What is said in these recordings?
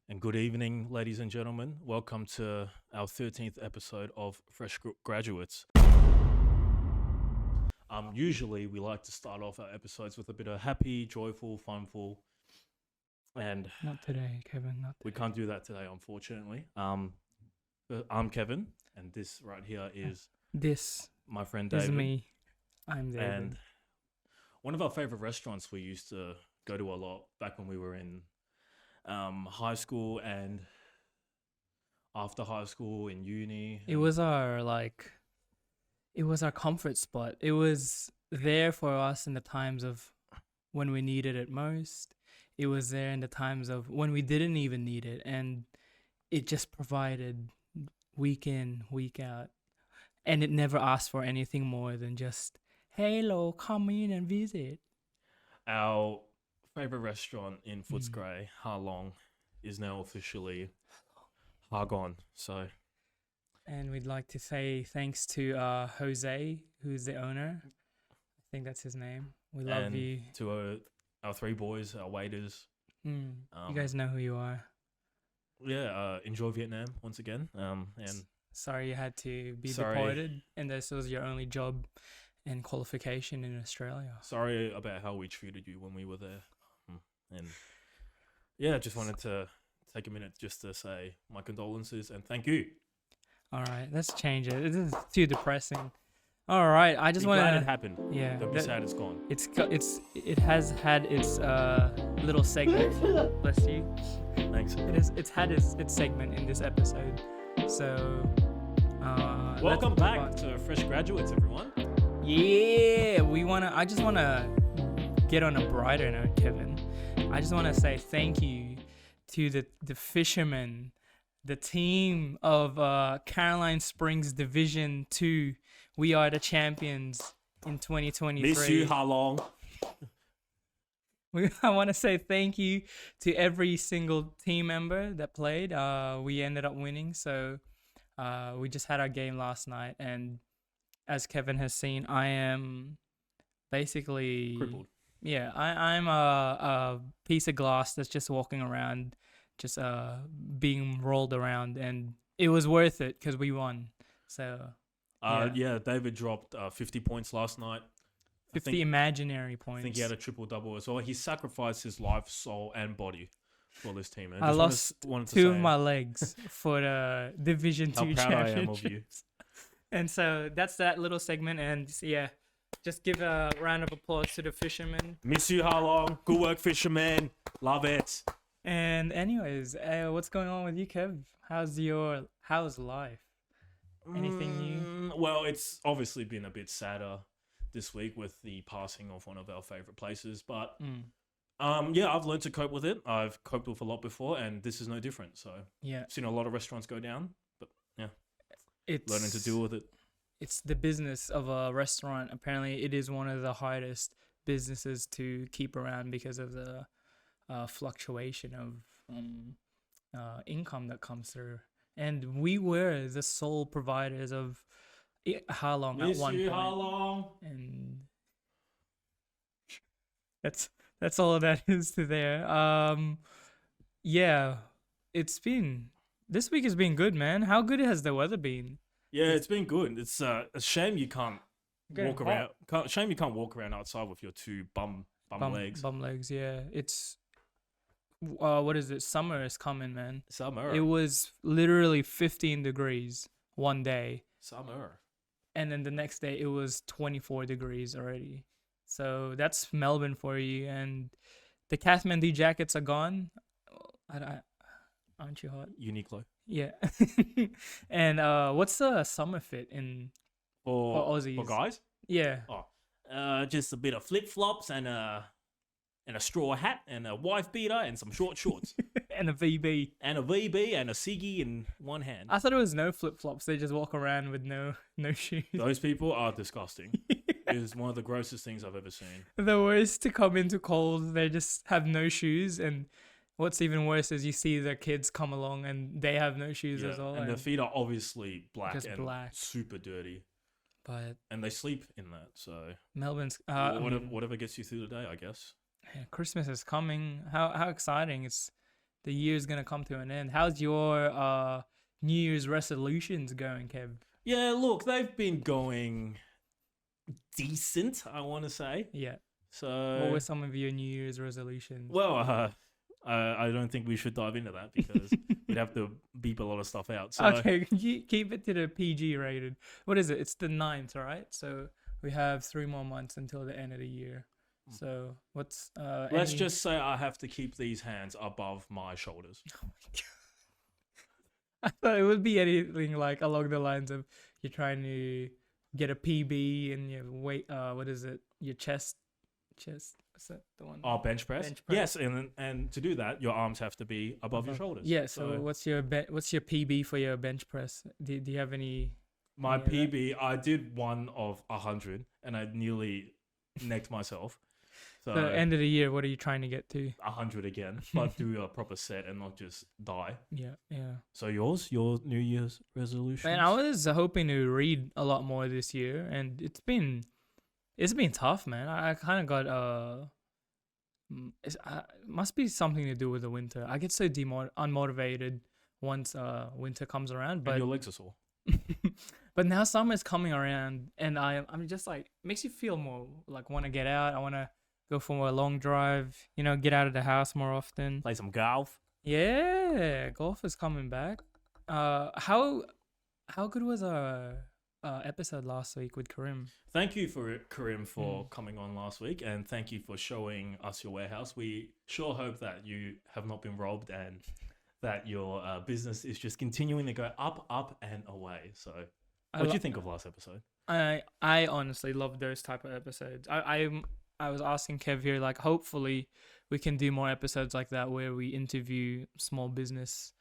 And good evening, ladies and gentlemen. Welcome to our 13th episode of Fresh Graduates. Usually we like to start off our episodes with a bit of happy, joyful, funful, and Not today, Kevin. Not we today. can't do that today, unfortunately. I'm Kevin, and this right here is This my friend is David. me. I'm David. And one of our favorite restaurants we used to go to a lot back when we were in high school and after high school in uni. It was our comfort spot. It was there for us in the times of when we needed it most. It was there in the times of when we didn't even need it, and it just provided week in, week out. And it never asked for anything more than just, hello, come in and visit. Our favorite restaurant in Footscray, Ha Long, is now officially Ha Gone. So, And we'd like to say thanks to Jose, who's the owner. I think that's his name. We love and you. to our three boys, our waiters. You guys know who you are. Enjoy Vietnam once again. And Sorry you had to be Sorry. deported, and this was your only job and qualification in Australia. sorry about how we treated you when we were there. And yeah, just wanted to take a minute just to say my condolences and thank you. All right, let's change it. This is too depressing. All right, I just Be want glad it to. happened. Yeah, Don't be sad it's gone. it has had its little segment. Bless you. Thanks. It's had its segment in this episode. So Welcome let's move back on. to Fresh Graduates, everyone. Yeah, I just wanna get on a brighter note, Kevin. I just wanna say thank you to the fishermen, the team of Caroline Springs Division 2. We are the champions in 2023. Miss you, how long? I want to say thank you to every single team member that played. We ended up winning, so we just had our game last night, and as Kevin has seen, I am basically Crippled. Yeah, I'm a piece of glass that's just walking around, just being rolled around, and it was worth it because we won. So David dropped 50 points last night. 50 imaginary I points. think he had a triple double as well. He sacrificed his life, soul, and body for this team. And I lost wanted to two of say my legs for the Division how 2 proud I am championship. of you. And so that's that little segment. And yeah, just give a round of applause to the fishermen. Miss you, how long? Good work, fisherman. Love it. And anyways, what's going on with you, Kev? How's life? Anything new? Well, it's obviously been a bit sadder this week with the passing of one of our favorite places, but I've learned to cope with it. I've coped with a lot before, and this is no different. So Yeah, I've seen a lot of restaurants go down, but it's learning to deal with it. It's the business of a restaurant. Apparently, it is one of the hardest businesses to keep around because of the fluctuation of income that comes through. And we were the sole providers of how long at Miss one you, point. how long? And that's all that is to there. Yeah, this week has been good, man. How good has the weather been? Yeah, it's been good. It's a shame you can't Getting walk around. Shame you can't walk around outside with your two bum legs. Bum legs, yeah. It's what is it? Summer is coming, man. Summer. It was literally 15 degrees one day, Summer. and then the next day it was 24 degrees already. So that's Melbourne for you. And the Kathmandu jackets are gone. Aren't you hot? Uniqlo. Yeah. And what's the summer fit in for Aussies? For guys? Yeah. Just a bit of flip flops and a straw hat and a wife beater and some short shorts And a VB. and a VB and a ciggy in one hand. I thought it was no flip flops. They just walk around with no shoes. Those people are disgusting. It is one of the grossest things I've ever seen. The worst to come into cold. They just have no shoes, and what's even worse is you see the kids come along and they have no shoes as well. And their feet are obviously black Just and black. super dirty. But And they sleep in that. So Melbourne's whatever gets you through the day, I guess. Christmas is coming. How exciting! the year's gonna come to an end. How's your New Year's resolutions going, Kev? Yeah, look, they've been going decent, I want to say. Yeah. So, What were some of your New Year's resolutions? well, I don't think we should dive into that because we'd have to beep a lot of stuff out. So, Okay, keep it to the PG rated. What is it? It's the 9th, right? So we have 3 more months until the end of the year. So what's let's just say I have to keep these hands above my shoulders. Oh my god! I thought it would be anything like along the lines of you're trying to get a PB and your weight. What is it? Your chest. What's that? The one. Oh, bench press. Bench press. Yes, and to do that, your arms have to be above your shoulders. Yeah. So what's your PB for your bench press? Do you have any? My Yeah, PB, I did one of 100, and I nearly necked myself. So The end of the year, what are you trying to get to? 100 again, but do a proper set and not just die. Yeah, yeah. So your New Year's resolution? Man, I was hoping to read a lot more this year, and it's been tough, man. I kind of got must be something to do with the winter. I get so unmotivated once winter comes around, And but your legs are sore. but now summer's coming around, and I'm just like makes you feel more like want to get out. I want to go for a long drive. You know, get out of the house more often. Play some golf. Yeah, golf is coming back. How good was our episode last week with Karim? Thank you for Karim for coming on last week, and thank you for showing us your warehouse. We sure hope that you have not been robbed and that your business is just continuing to go up, up, and away. So, what do you think of last episode? I honestly love those type of episodes. I was asking Kev here, like, hopefully we can do more episodes like that where we interview small business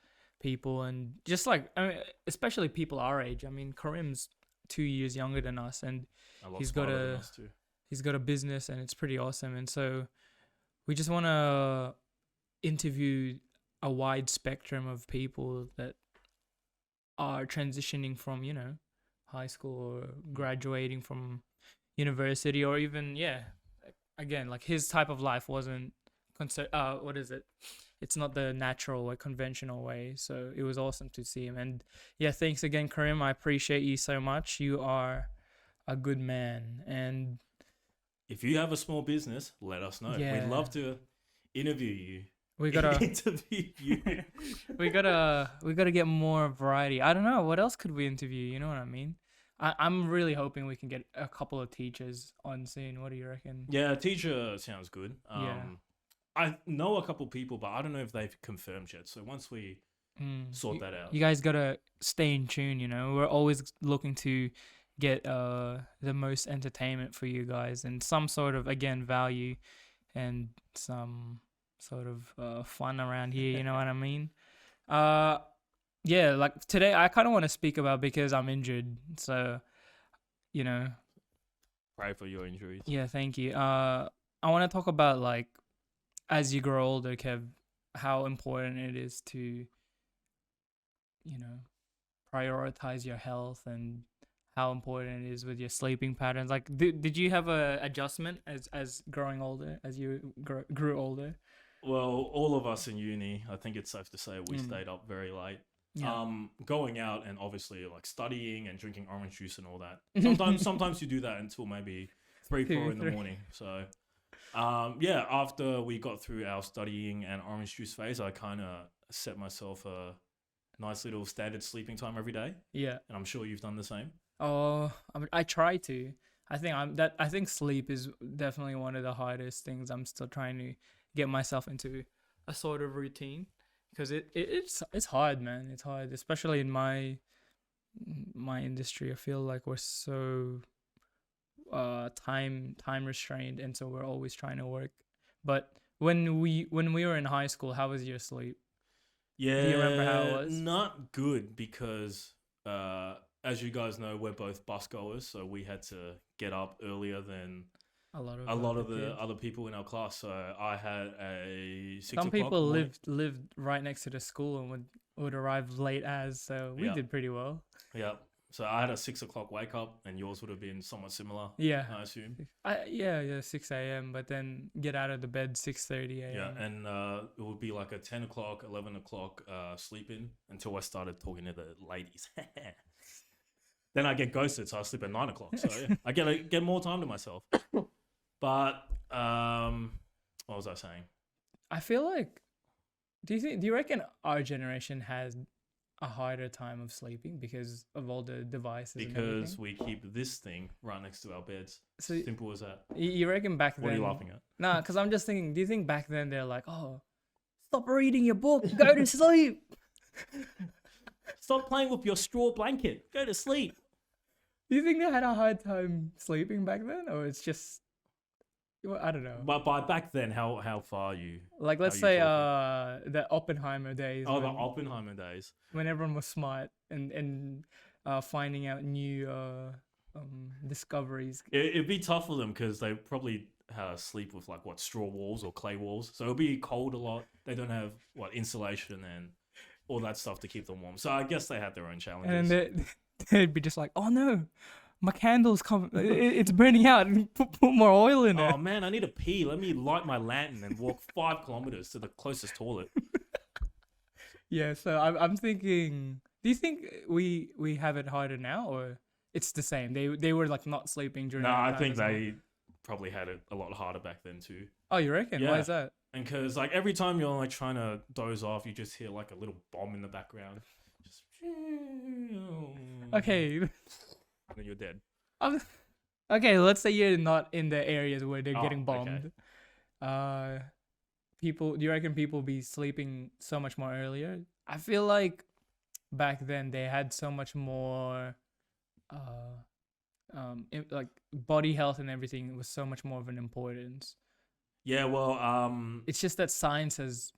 people and just like, I mean, especially people our age. I mean, Karim's 2 years younger than us, and he's got a business, and it's pretty awesome. And so we just want to interview a wide spectrum of people that are transitioning from, you know, high school or graduating from university, or even again, like his type of life wasn't what is it, it's not the natural or conventional way. So it was awesome to see him. And yeah, thanks again, Karim. I appreciate you so much. You are a good man. And if you have a small business, let us know. Yeah. We'd love to interview you. we gotta interview you. we gotta get more variety. I don't know, what else could we interview? You know what I mean? I'm really hoping we can get a couple of teachers on soon. What do you reckon? Yeah, teacher sounds good. Yeah. I know a couple people, but I don't know if they've confirmed yet. So once we sort that out. You guys gotta stay in tune. You know, we're always looking to get the most entertainment for you guys and some sort of, again, value and some sort of fun around here. You know what I mean? Yeah, like today I kind of want to speak about, because I'm injured. So, you know. Pray for your injuries. Yeah, thank you. I want to talk about, like, as you grow older, Kev, how important it is to, you know, prioritize your health, and how important it is with your sleeping patterns. Like, did you have a adjustment as growing older, as you grew older? Well, all of us in uni, I think it's safe to say we stayed up very late. Yeah. Going out and obviously like studying and drinking orange juice and all that. Sometimes you do that until maybe 3-4 in the morning. So, after we got through our studying and orange juice phase, I kind of set myself a nice little standard sleeping time every day. Yeah. And I'm sure you've done the same. Oh, I try to. I think sleep is definitely one of the hardest things. I'm still trying to get myself into a sort of routine, because it's hard, man. It's hard, especially in my industry. I feel like we're so time restrained, and so we're always trying to work. But when we were in high school, how was your sleep? Yeah, do you remember how it was? Not good, because as you guys know, we're both bus goers, so we had to get up earlier than a lot of the other people in our class. So I had a 6 Some o'clock people morning. lived right next to the school and would arrive late, so we did pretty well. Yeah. So I had a 6 o'clock wake up, and yours would have been somewhat similar. Yeah. I assume. Yeah, 6 a.m. But then get out of the bed 6:30 a.m. Yeah, and it would be like a 10 o'clock, 11 o'clock sleep in until I started talking to the ladies. Then I get ghosted, so I sleep at 9 o'clock. So yeah, I get more time to myself. But what was I saying? I feel like, do you reckon our generation has a harder time of sleeping because of all the devices? Because and we keep this thing right next to our beds. So Simple as that. you reckon back then? What are you laughing at? Nah, because I'm just thinking. Do you think back then they're like, oh, stop reading your book, go to sleep. Stop playing with your straw blanket. Go to sleep. Do you think they had a hard time sleeping back then, or it's just, well, I don't know. But by back then, how far are you? Like, let's say the Oppenheimer days. Oh, the Oppenheimer days. When everyone was smart and finding out new discoveries. It'd be tough for them because they probably sleep with like straw walls or clay walls, so it'll be cold a lot. They don't have insulation and all that stuff to keep them warm. So I guess they had their own challenges. And they'd be just like, oh no, my candle's it's burning out, and put more oil in it. Oh man, I need to pee. Let me light my lantern and walk 5 kilometers to the closest toilet. Yeah, so I'm thinking, do you think we have it harder now, or it's the same? They were like not sleeping during. No, I think they probably had it a lot harder back then too. Oh, you reckon? Yeah. Why is that? And because like every time you're like trying to doze off, you just hear like a little bomb in the background. Just Okay. and then you're dead. Okay, let's say you're not in the areas where they're getting okay. bombed. Do you reckon people be sleeping so much more earlier? I feel like back then they had so much more like body health and everything was so much more of an importance. Yeah, well, It's just that science has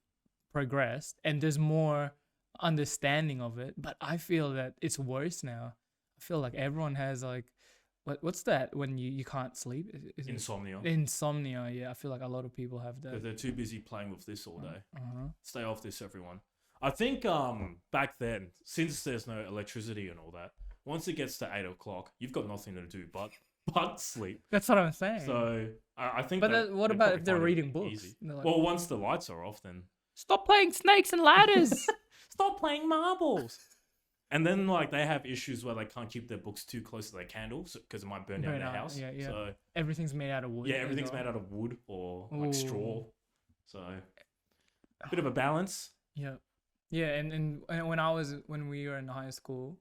progressed and there's more understanding of it, but I feel that it's worse now. I feel like everyone has like what's that when you can't sleep? Is insomnia. Insomnia, yeah. I feel like a lot of people have that. They're too busy playing with this all day. Uh-huh. Stay off this, everyone. I think back then, since there's no electricity and all that, once it gets to 8 o'clock, you've got nothing to do but sleep. That's what I'm saying. So I think. But what about if they're reading books? Like, well, once the lights are off, then stop playing snakes and ladders. Stop playing marbles. And then like they have issues where they can't keep their books too close to their candles because it might burn down their house. Yeah. So everything's made out of wood. Yeah, everything's made out of wood or like straw. So a bit of a balance. Yeah. Yeah, and when we were in high school,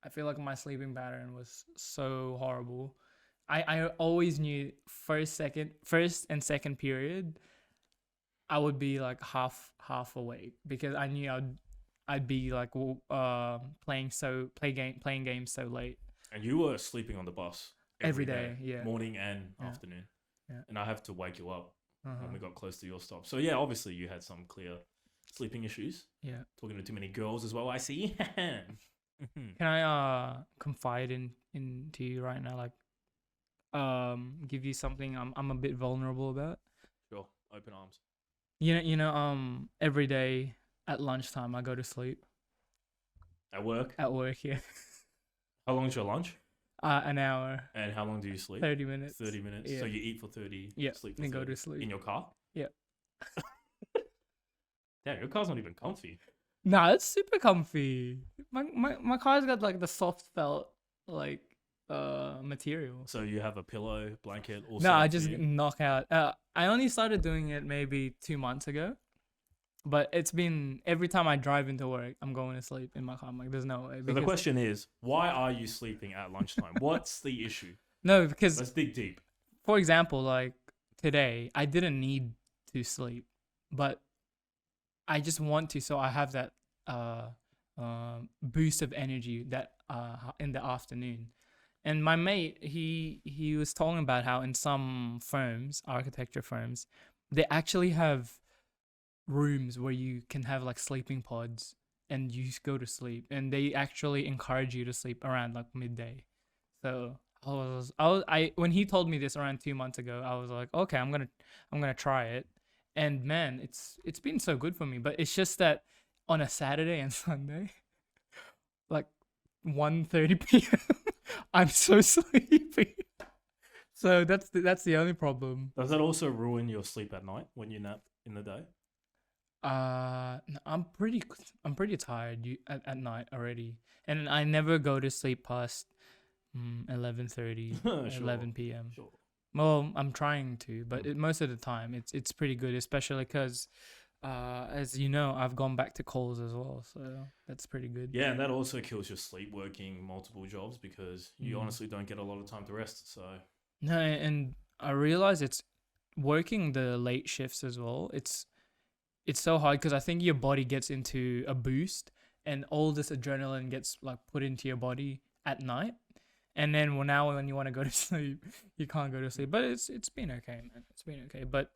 I feel like my sleeping pattern was so horrible. I always knew first and second period I would be like half awake because I knew I'd be like playing games so late. And you were sleeping on the bus every day, yeah, morning and afternoon. Yeah. And I have to wake you up when we got close to your stop. So yeah, obviously you had some clear sleeping issues. Yeah. Talking to too many girls as well, I see. Can I confide into you right now, like give you something I'm a bit vulnerable about? Sure. Open arms. You know, every day at lunchtime I go to sleep. At work? At work, yeah. How long's your lunch? An hour. And how long do you sleep? 30 minutes. 30 minutes. Yeah. So you eat for 30, sleep for 30. Then go to sleep. In your car? Yeah. Damn, your car's not even comfy. Nah, it's super comfy. My car's got like the soft felt like material. So you have a pillow, blanket, or No, I just knock out. I only started doing it maybe 2 months ago. But it's been every time I drive into work, I'm going to sleep in my car. I'm like, there's no way. So the question is, why are you sleeping at lunchtime? What's the issue? No, because let's dig deep. For example, like today, I didn't need to sleep, but I just want to, so I have that boost of energy that in the afternoon. And my mate, he was talking about how in some firms, architecture firms, they actually have rooms where you can have like sleeping pods and you just go to sleep, and they actually encourage you to sleep around like midday. So I when he told me this around 2 months ago, I was like, okay, I'm gonna try it. And man, it's been so good for me. But it's just that on a Saturday and Sunday, like 1:30 p.m. I'm so sleepy. So that's the only problem. Does that also ruin your sleep at night when you nap in the day? I'm pretty tired at night already, and I never go to sleep past 11:30, Sure, 11 p.m. sure. Well, I'm trying to, but most of the time it's pretty good, especially because as you know, I've gone back to calls as well, so that's pretty good. Yeah, and that also kills your sleep working multiple jobs because you Mm. honestly don't get a lot of time to rest. So No, and I realize it's working the late shifts as well. It's so hard because I think your body gets into a boost, and all this adrenaline gets like put into your body at night. And then now when you want to go to sleep, you can't go to sleep. But it's been okay, man. It's been okay. But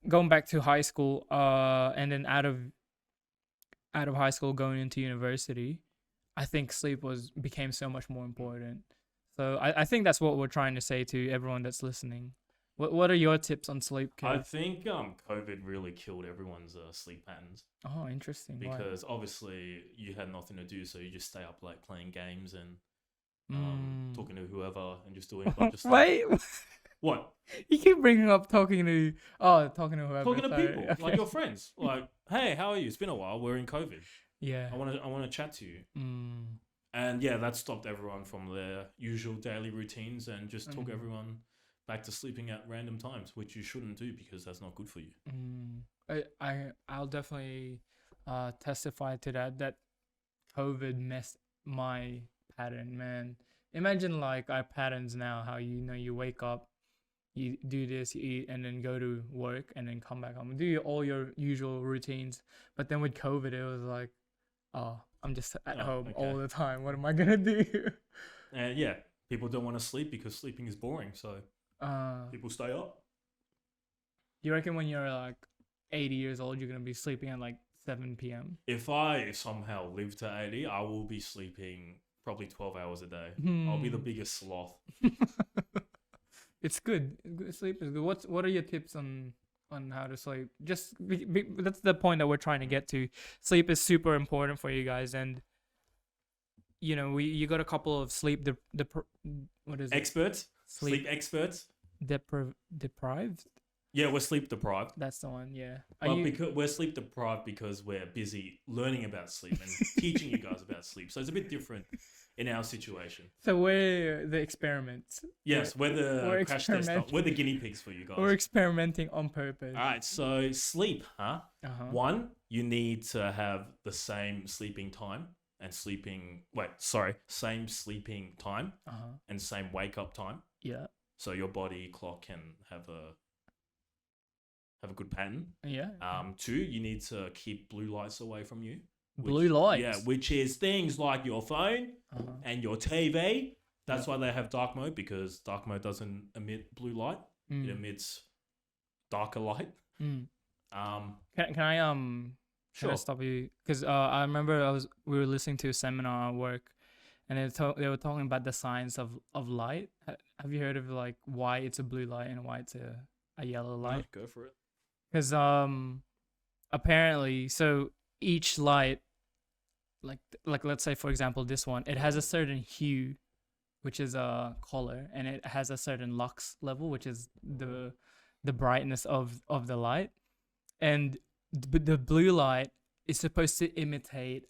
going back to high school, and then out of high school going into university, I think sleep became so much more important. So I think that's what we're trying to say to everyone that's listening. What are your tips on sleep, I Kev? think COVID really killed everyone's sleep patterns Oh, interesting. Why? because obviously you had nothing to do, so you just stay up like playing games and Mm. talking to whoever and just doing a bunch of stuff. Wait, What? you keep bringing up talking to whoever. Talking to sorry. people Okay. like your friends. Like, hey, how are you? It's been a while. We're in COVID. Yeah. I want to chat to you. Mm. And yeah, that stopped everyone from their usual daily routines and just took Mm. everyone back to sleeping at random times, which you shouldn't do because that's not good for you. I'll definitely testify to that COVID messed my pattern, man. Imagine like our patterns now, how you wake up, you do this, you eat, and then go to work, and then come back home, do all your usual routines. But then with COVID, it was like, oh, I'm just at home okay. all the time. What am I gonna do? And yeah, people don't want to sleep because sleeping is boring, so Uh, people stay up. you reckon when you're like 80 years old, you're gonna be sleeping at like 7 p.m.? If I somehow live to 80, I will be sleeping probably 12 hours a day. I'll be the biggest sloth. It's good. Sleep is good. What are your tips on how to sleep? Just that's the point that we're trying to get to. Sleep is super important for you guys, and you got a couple of what is it? Experts? Sleep experts? Deprived? Yeah, we're sleep deprived. That's the one. Yeah. Because we're sleep deprived because we're busy learning about sleep and teaching you guys about sleep. So it's a bit different in our situation. So we're the experiments. Yes, we're the crash test. experimenting. We're the guinea pigs for you guys. We're experimenting on purpose. All right, so sleep, huh? Uh-huh. One, you need to have the same sleeping time and same sleeping time Uh-huh. and same wake up time. Yeah. So your body clock can have a good pattern. Yeah. Two, you need to keep blue lights away from you. Blue lights. Yeah, which is things like your phone Uh-huh. and your TV. That's why they have dark mode, because dark mode doesn't emit blue light. It emits darker light. Mm. Um, Can I sure. stop you? Because I remember we were listening to a seminar at work, and they were talking about the science of light. Have you heard of like why it's a blue light and why it's a yellow light? Go for it. Because apparently, so each light, like let's say for example this one, it has a certain hue, which is a color, and it has a certain lux level, which is the brightness of the light, and the blue light is supposed to imitate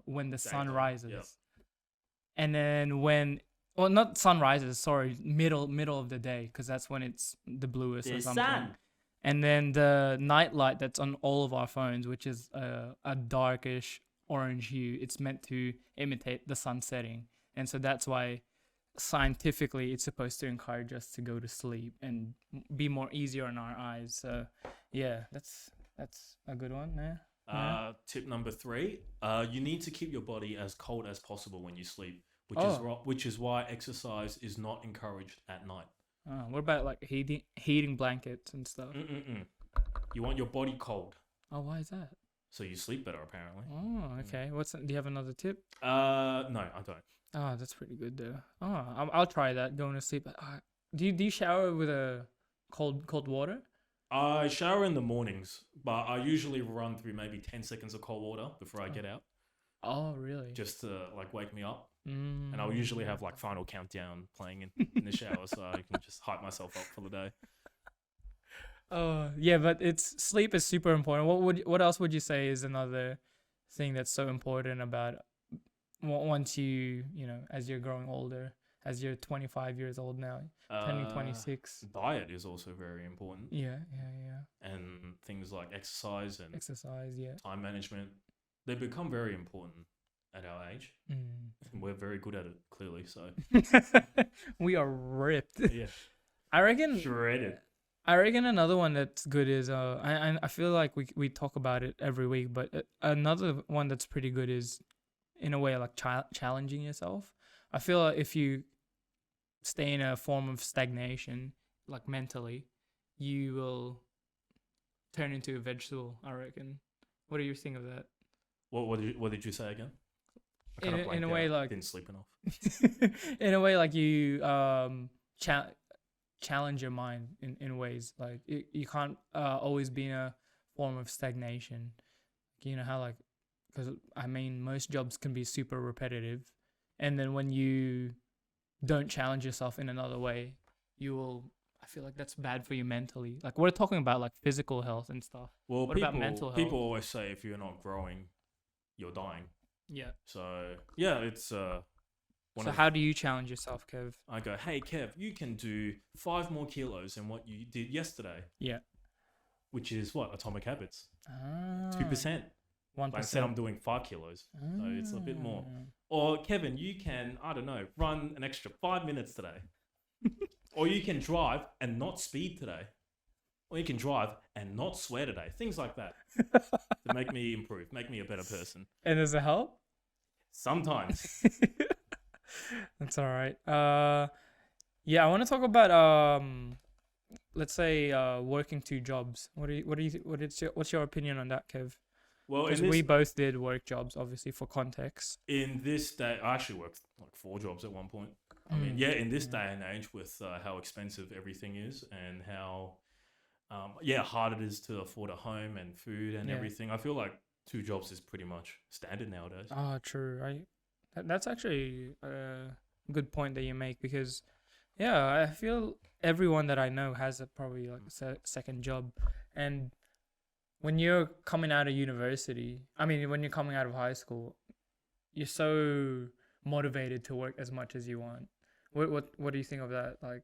when the sun Daytime, rises, yep. and then well, not sun rises, sorry, middle of the day, because that's when it's the bluest or something. Sun. And then the night light that's on all of our phones, which is a darkish orange hue, it's meant to imitate the sun setting. And so that's why scientifically it's supposed to encourage us to go to sleep and be more easier on our eyes. So yeah, that's a good one. Yeah. Tip number 3, you need to keep your body as cold as possible when you sleep, which is why exercise is not encouraged at night. What about like heating blankets and stuff? You want your body cold, Oh, why is that? so you sleep better apparently. Oh, okay. Do you have another tip? No, I don't. Oh, that's pretty good though. Oh, I'll try that. Going to sleep. Do you shower with a cold water? I shower in the mornings, but I usually run through maybe 10 seconds of cold water before I get out. Oh, really? just to like wake me up. Mm. And I'll usually have like Final Countdown playing in the shower, so I can just hype myself up for the day. Oh, yeah, but it's sleep is super important. What else would you say is another thing that's so important about once as you're growing older, as you're 25 years old now, turning 26. Diet is also very important, Yeah, yeah, yeah. and things like exercise and Exercise, yeah. time management, they become very important at our age. And we're very good at it, clearly. So We are ripped. yeah, I reckon. shredded. I reckon another one that's good is I feel like we talk about it every week, but another one that's pretty good is in a way like challenging yourself. I feel like if you stay in a form of stagnation, like mentally, you will turn into a vegetable. I reckon. What do you think of that? What did you say again? I kind of In blanked a way, out. like Didn't sleep enough. in a way, like you challenge your mind in ways like you can't always be in a form of stagnation. You know how, like, because I mean most jobs can be super repetitive, and then when you don't challenge yourself in another way, you will. I feel like that's bad for you mentally. Like we're talking about like physical health and stuff. Well, What about mental health? people always say if you're not growing, you're dying. Yeah. So yeah, it's So how do you challenge yourself, Kev? I go, hey Kev, you can do 5 more kilos than what you did yesterday. Yeah. Which is what? Atomic Habits. 2%. 1%. But instead I'm doing 5 kilos. So it's a bit more. Or Kevin, you can, I don't know, run an extra 5 minutes today. Or you can drive and not speed today. Or you can drive and not swear today. Things like that. To make me improve, make me a better person. And does it help? Sometimes. That's all right. Yeah, I want to talk about let's say working 2 jobs. What's your opinion on that, Kev? Well, Because we both did work jobs, obviously, for context. in this day, I actually worked like 4 jobs at one point. I mean, yeah, in this day and age with how expensive everything is and how, hard it is to afford a home and food and everything, I feel like 2 jobs is pretty much standard nowadays. Oh, true. That's actually a good point that you make because, yeah, I feel everyone that I know has probably like a second job. And when you're coming out of university, when you're coming out of high school, you're so motivated to work as much as you want. What do you think of that? Like,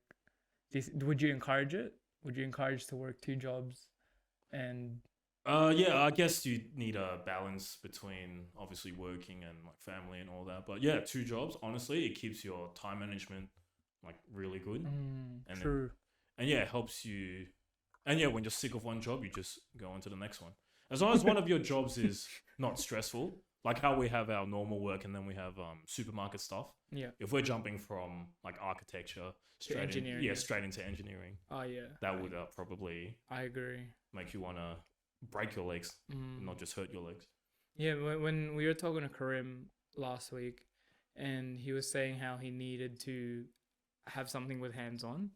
would you encourage it? Would you encourage to work 2 jobs? And yeah, I guess you need a balance between obviously working and like family and all that. But yeah, 2 jobs, honestly, it keeps your time management like really good. And true. And yeah, it helps you. And yeah, when you're sick of one job, you just go on to the next one. As long as one of your jobs is not stressful, like how we have our normal work and then we have supermarket stuff. Yeah. If we're jumping from like architecture straight into engineering. Oh yeah. That would probably. I agree. Make you want to break your legs, not just hurt your legs. Yeah, when we were talking to Karim last week, and he was saying how he needed to have something with hands-on,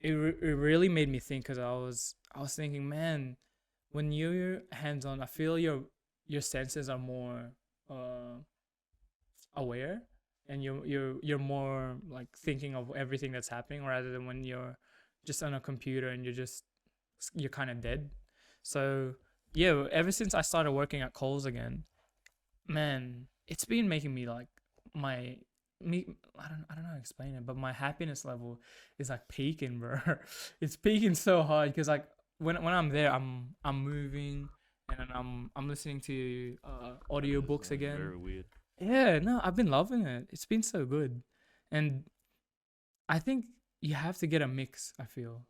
it really made me think because I was thinking, man, when you're hands-on, I feel your senses are more aware, and you're more like thinking of everything that's happening rather than when you're just on a computer and you're kind of dead. So yeah, ever since I started working at Coles again, man, it's been making me like I don't know how to explain it, but my happiness level is like peaking, bro. It's peaking so hard because like when I'm there, I'm moving and then I'm listening to audiobooks again. Very weird. Yeah, no, I've been loving it. It's been so good, and I think you have to get a mix. I feel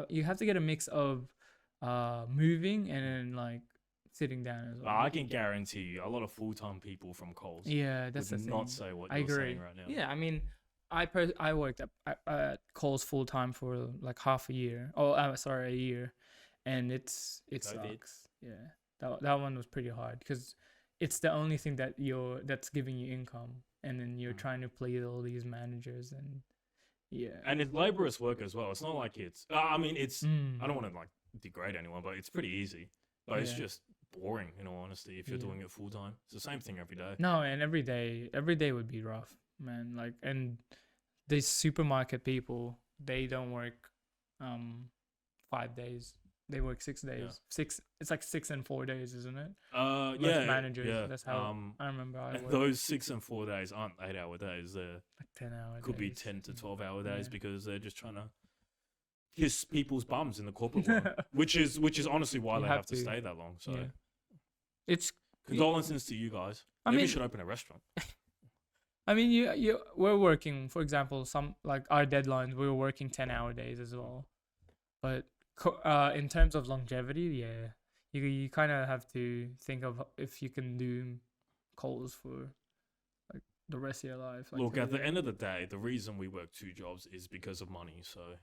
you have to get a mix of moving and then like sitting down as well. I can guarantee you, a lot of full-time people from Coles. Yeah, that's the thing. Not say what I you're agree. saying right now. Yeah, I mean, I worked at Coles full time for like half a year. Oh, a year, and it sucks. Yeah, that one was pretty hard because it's the only thing that's giving you income, and then you're trying to please all these managers and yeah. And it's laborious work as well. It's not like it's. I mean, it's. I don't want to like degrade anyone, but it's pretty easy. But it's just boring, in all honesty, if you're Yeah. doing it full time. It's the same thing every day. No, and every day would be rough, man. Like, and these supermarket people, they don't work 5 days. They work 6 days. Yeah. It's like 6 and 4 days, isn't it? Yeah, Most managers. yeah. That's how I remember I And worked. those 6 and 4 days aren't 8-hour days. They're Like 10 hour could be days. 10 to 12-hour days Yeah. because they're just trying to kiss people's bums in the corporate world, which is honestly why You they have have to to. stay that long. So Yeah. It's. condolences to you guys. I Maybe mean- you should open a restaurant. I mean, we're working. For example, some like our deadlines, we were working 10-hour days as well. But in terms of longevity, yeah, you kind of have to think of if you can do calls for like the rest of your life. Like, Look, till at the the- end of the day, the reason we work 2 jobs is because of money. So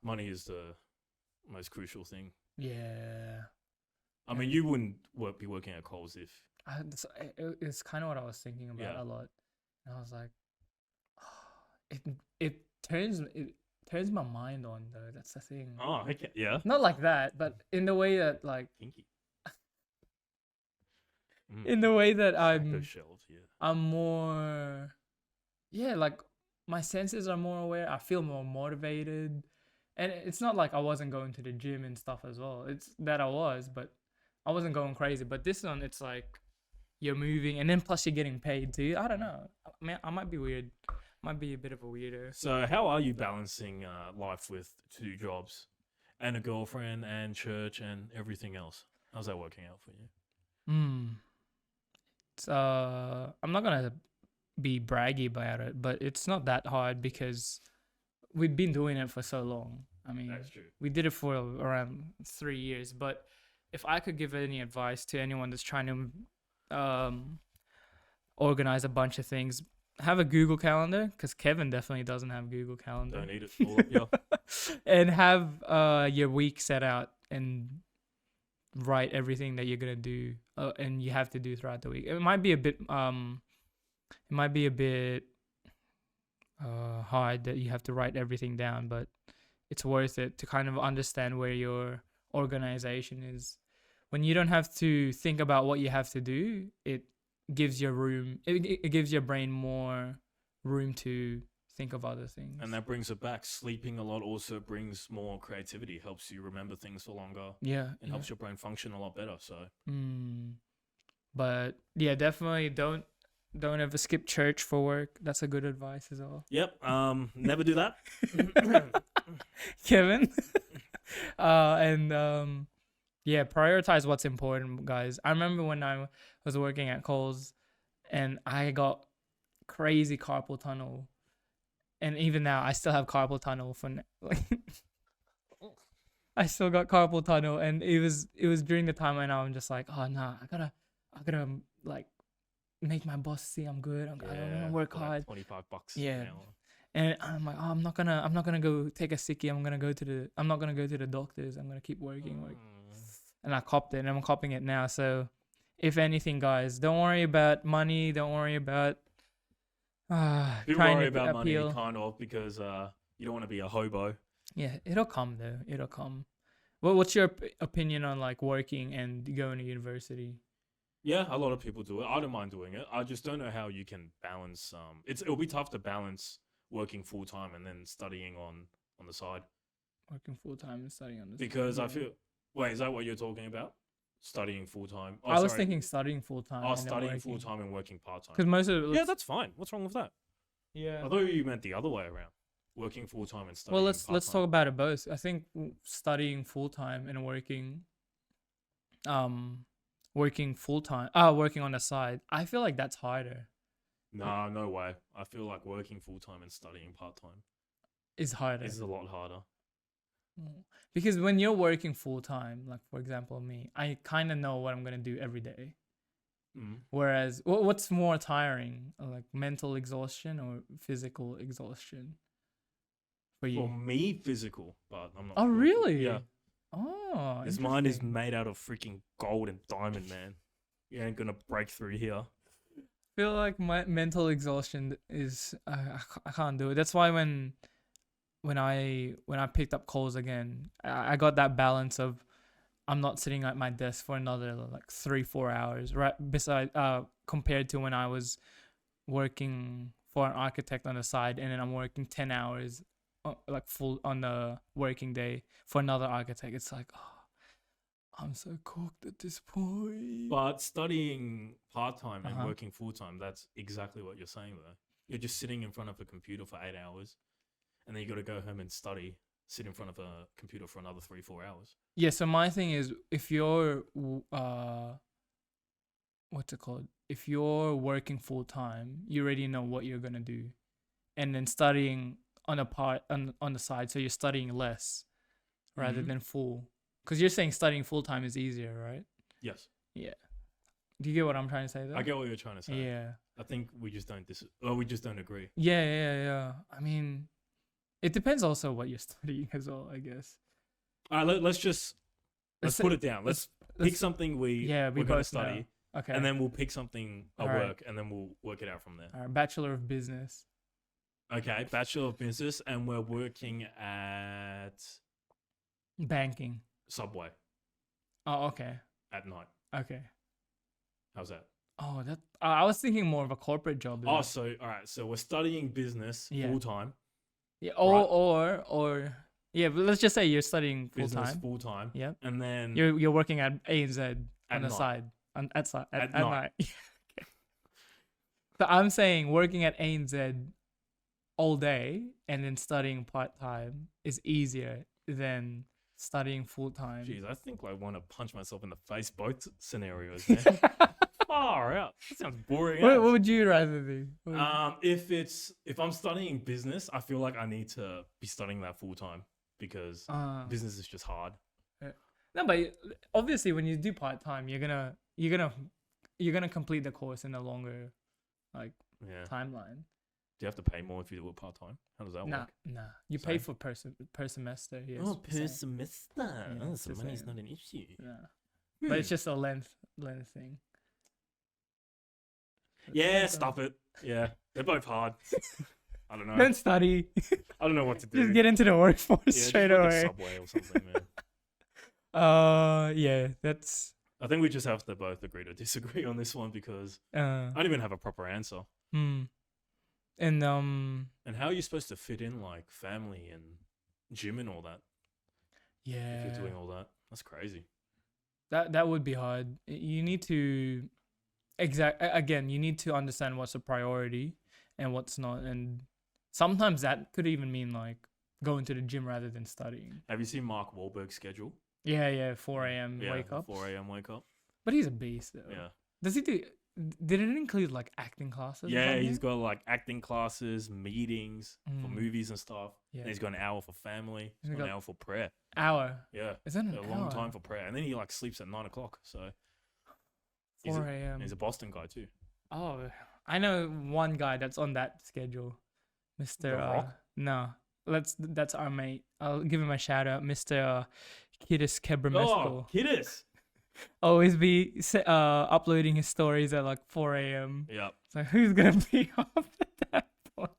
money is the most crucial thing. yeah. I mean, you wouldn't be working at Coles if It's kind of what I was thinking about Yeah. a lot, and I was like, it turns my mind on though. That's the thing. okay, yeah, Not like that, but in the way that like kinky. in the way that Those shelves, yeah. I'm more, yeah, like my senses are more aware. I feel more motivated, and it's not like I wasn't going to the gym and stuff as well. It's that I was, but I wasn't going crazy. But this one, it's like you're moving, and then plus you're getting paid too. I don't know. I mean, I might be weird. Might be a bit of a weirdo. So how are you balancing life with 2 jobs and a girlfriend and church and everything else? How's that working out for you? It's, I'm not gonna be braggy about it, but it's not that hard because we've been doing it for so long. I mean, That's true. we did it for around 3 years. But if I could give any advice to anyone that's trying to organize a bunch of things, have a Google Calendar, because Kevin definitely doesn't have Google Calendar. Don't need it. All up, yeah. And have your week set out and write everything that you're gonna do, and you have to do throughout the week. It might be a bit hard that you have to write everything down, but it's worth it to kind of understand where your organization is. When you don't have to think about what you have to do, it gives your it gives your brain more room to think of other things. And that brings it back. Sleeping a lot also brings more creativity, helps you remember things for longer, yeah, and helps your brain function a lot better. So But yeah, definitely don't ever skip church for work. That's a good advice as well. yep, never do that. Kevin. Yeah, prioritize what's important, guys. I remember when I was working at Coles and I got crazy carpal tunnel. And even now I still have carpal tunnel I still got carpal tunnel, and it was during the time when I'm just like, oh nah, I gotta like make my boss see I'm good. I'm gonna work for like hard. $25 Yeah. an hour. And I'm like, oh, I'm not gonna go take a sickie. I'm not gonna go to the doctors. I'm gonna keep working. And I copped it, and I'm copping it now. So, if anything, guys, don't worry about money. Don't worry about You trying worry to about money, appeal. kind of, because you don't want to be a hobo. Yeah, it'll come though. It'll come. Well, what's your opinion on like working and going to university? Yeah, a lot of people do it. I don't mind doing it. I just don't know how you can balance. It'll be tough to balance working full time and then studying on the side. Working full time and studying on this. Because I feel. Wait, is that what you're talking about? Studying full time. I was thinking studying full time. Oh, studying full time and working part time. Because most of it. Yeah, that's fine. What's wrong with that? yeah. I thought you meant the other way around. Working full time and studying. Well, let's part-time. talk about it both. I think studying full time and working full time, working on the side. I feel like that's harder. Nah, no way. I feel like working full time and studying part time Is harder. is a lot harder. Because when you're working full time, like for example me, I kind of know what I'm gonna do every day. Whereas, what's more tiring, like mental exhaustion or physical exhaustion? For you? For me, physical, but I'm not. Oh, sure. really? Yeah. Oh, This mind is interesting. made out of freaking gold and diamond, man. You ain't gonna break through here. I feel like my mental exhaustion is I can't do it. That's why when I picked up Coles again, I got that balance of I'm not sitting at my desk for another like 3-4 hours, right? Beside compared to when I was working for an architect on the side, and then I'm working 10 hours like full on the working day for another architect. It's like, oh, I'm so cooked at this point. But studying part-time and Uh-huh. working full-time, that's exactly what you're saying though. You're just sitting in front of a computer for 8 hours, and then you got to go home and study, sit in front of a computer for another 3-4 hours. Yeah, so my thing is, if you're what's it called? If you're working full time, you already know what you're gonna do, and then studying on the side, so you're studying less rather Mhm. than full. Because you're saying studying full time is easier, right? Yes. Yeah. Do you get what I'm trying to say though? I get what you're trying to say. Yeah. I think we just don't we just don't agree. Yeah. I mean, it depends also what you're studying as well, I guess. All right, let's put it down. Let's pick something we're going to both study, know. Okay. and then we'll pick something at Alright. work, and then we'll work it out from there. All right, Bachelor of Business. Okay, Bachelor of Business, and we're working at Banking. Subway Oh, okay. at night. Okay. How's that? Oh, that I was thinking more of a corporate job. Oh, so all right, so we're studying business Yeah. full time. Yeah, Right. or yeah, but let's just say you're studying full Business time. full time. Yeah. And then You're working at A and Z At on the night. side. At night. night. Okay. So I'm saying working at A and Z all day and then studying part time is easier than studying full time. Jeez, I think I want to punch myself in the face both scenarios. Man. Far out. That sounds boring. What as. would you rather do? If I'm studying business, I feel like I need to be studying that full time because business is just hard. No, but obviously when you do part time, you're gonna complete the course in a longer like Yeah. timeline. Do you have to pay more if you do it part time? How does that work? Nah. You pay Same. for per semester. Yes. Oh, per same. semester. Yeah, Oh, it's so the money's same. not an issue. Yeah. But it's just a length thing. Yeah, stop it. Yeah, they're both hard. I don't know. Don't study. I don't know what to do. Just get into the workforce yeah, straight just work at away. Subway or something, man. Yeah, that's I think we just have to both agree to disagree on this one because I don't even have a proper answer. and And how are you supposed to fit in like family and gym and all that yeah, if you're doing all that? That's crazy. that would be hard. You need to you need to understand what's a priority and what's not, and sometimes that could even mean like going to the gym rather than studying. Have you seen Mark Wahlberg's schedule? Yeah, 4 a.m. Yeah, wake up. 4 a.m. wake up. But he's a beast though. Yeah. Does he do? Did it include like acting classes? or Yeah, something? he's got like acting classes, meetings for movies and stuff. Yeah. And he's got an hour for family. He's got an hour for prayer. Hour. Yeah. Is that an A long hour? time for prayer. And then he like sleeps at 9 o'clock. So 4 a.m. he's a Boston guy too. Oh, I know one guy that's on that schedule, Mr. The Rock? No, that's our mate. I'll give him a shout out, Mr. Kiddis Oh, Kebramesco. Kiddis. Always be uploading his stories at like 4 a.m. Yeah. So who's gonna be up at that point?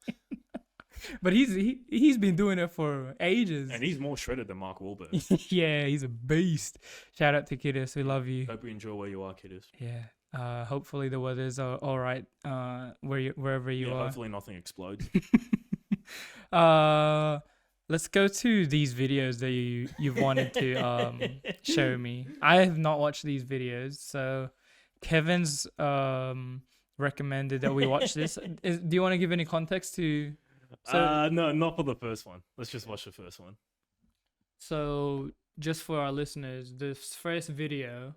But he's been doing it for ages. And he's more shredded than Mark Wahlberg. Yeah, he's a beast. Shout out to Kiddis, we love you. Hope you enjoy where you are, Kiddis. Yeah. Hopefully the weather's all right. Wherever you are. Hopefully nothing explodes. Let's go to these videos that you've wanted to show me. I have not watched these videos, so Kevin's recommended that we watch this. Do you want to give any context to? No, not for the first one. Let's just watch the first one. So just for our listeners, this first video,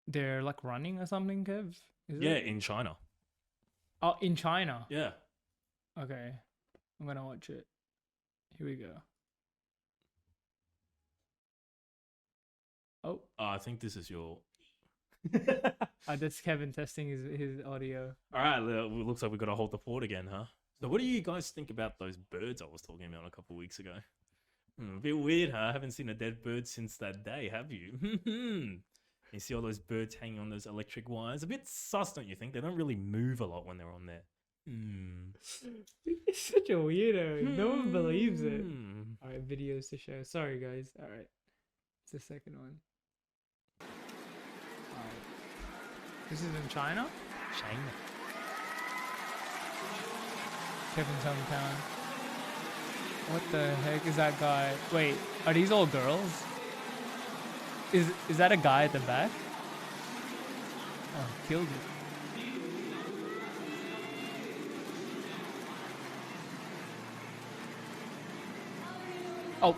they're like running or something, Kev? Is Yeah, it? in China. Oh, in China. Yeah. Okay, I'm gonna watch it. Here we go. Oh, I think this is your. that's Kevin testing his audio. All right, it looks like we got to hold the fort again, huh? So, what do you guys think about those birds I was talking about a couple of weeks ago? A bit weird, huh? I haven't seen a dead bird since that day, have you? You see all those birds hanging on those electric wires? A bit sus, don't you think? They don't really move a lot when they're on there. He's such a weirdo. No one believes it. All right, videos to show. Sorry, guys. All right, it's the second one. This is in China? China. Kevin's hometown. What the heck is that guy? Wait, are these all girls? Is that a guy at the back? Oh, killed it. Oh.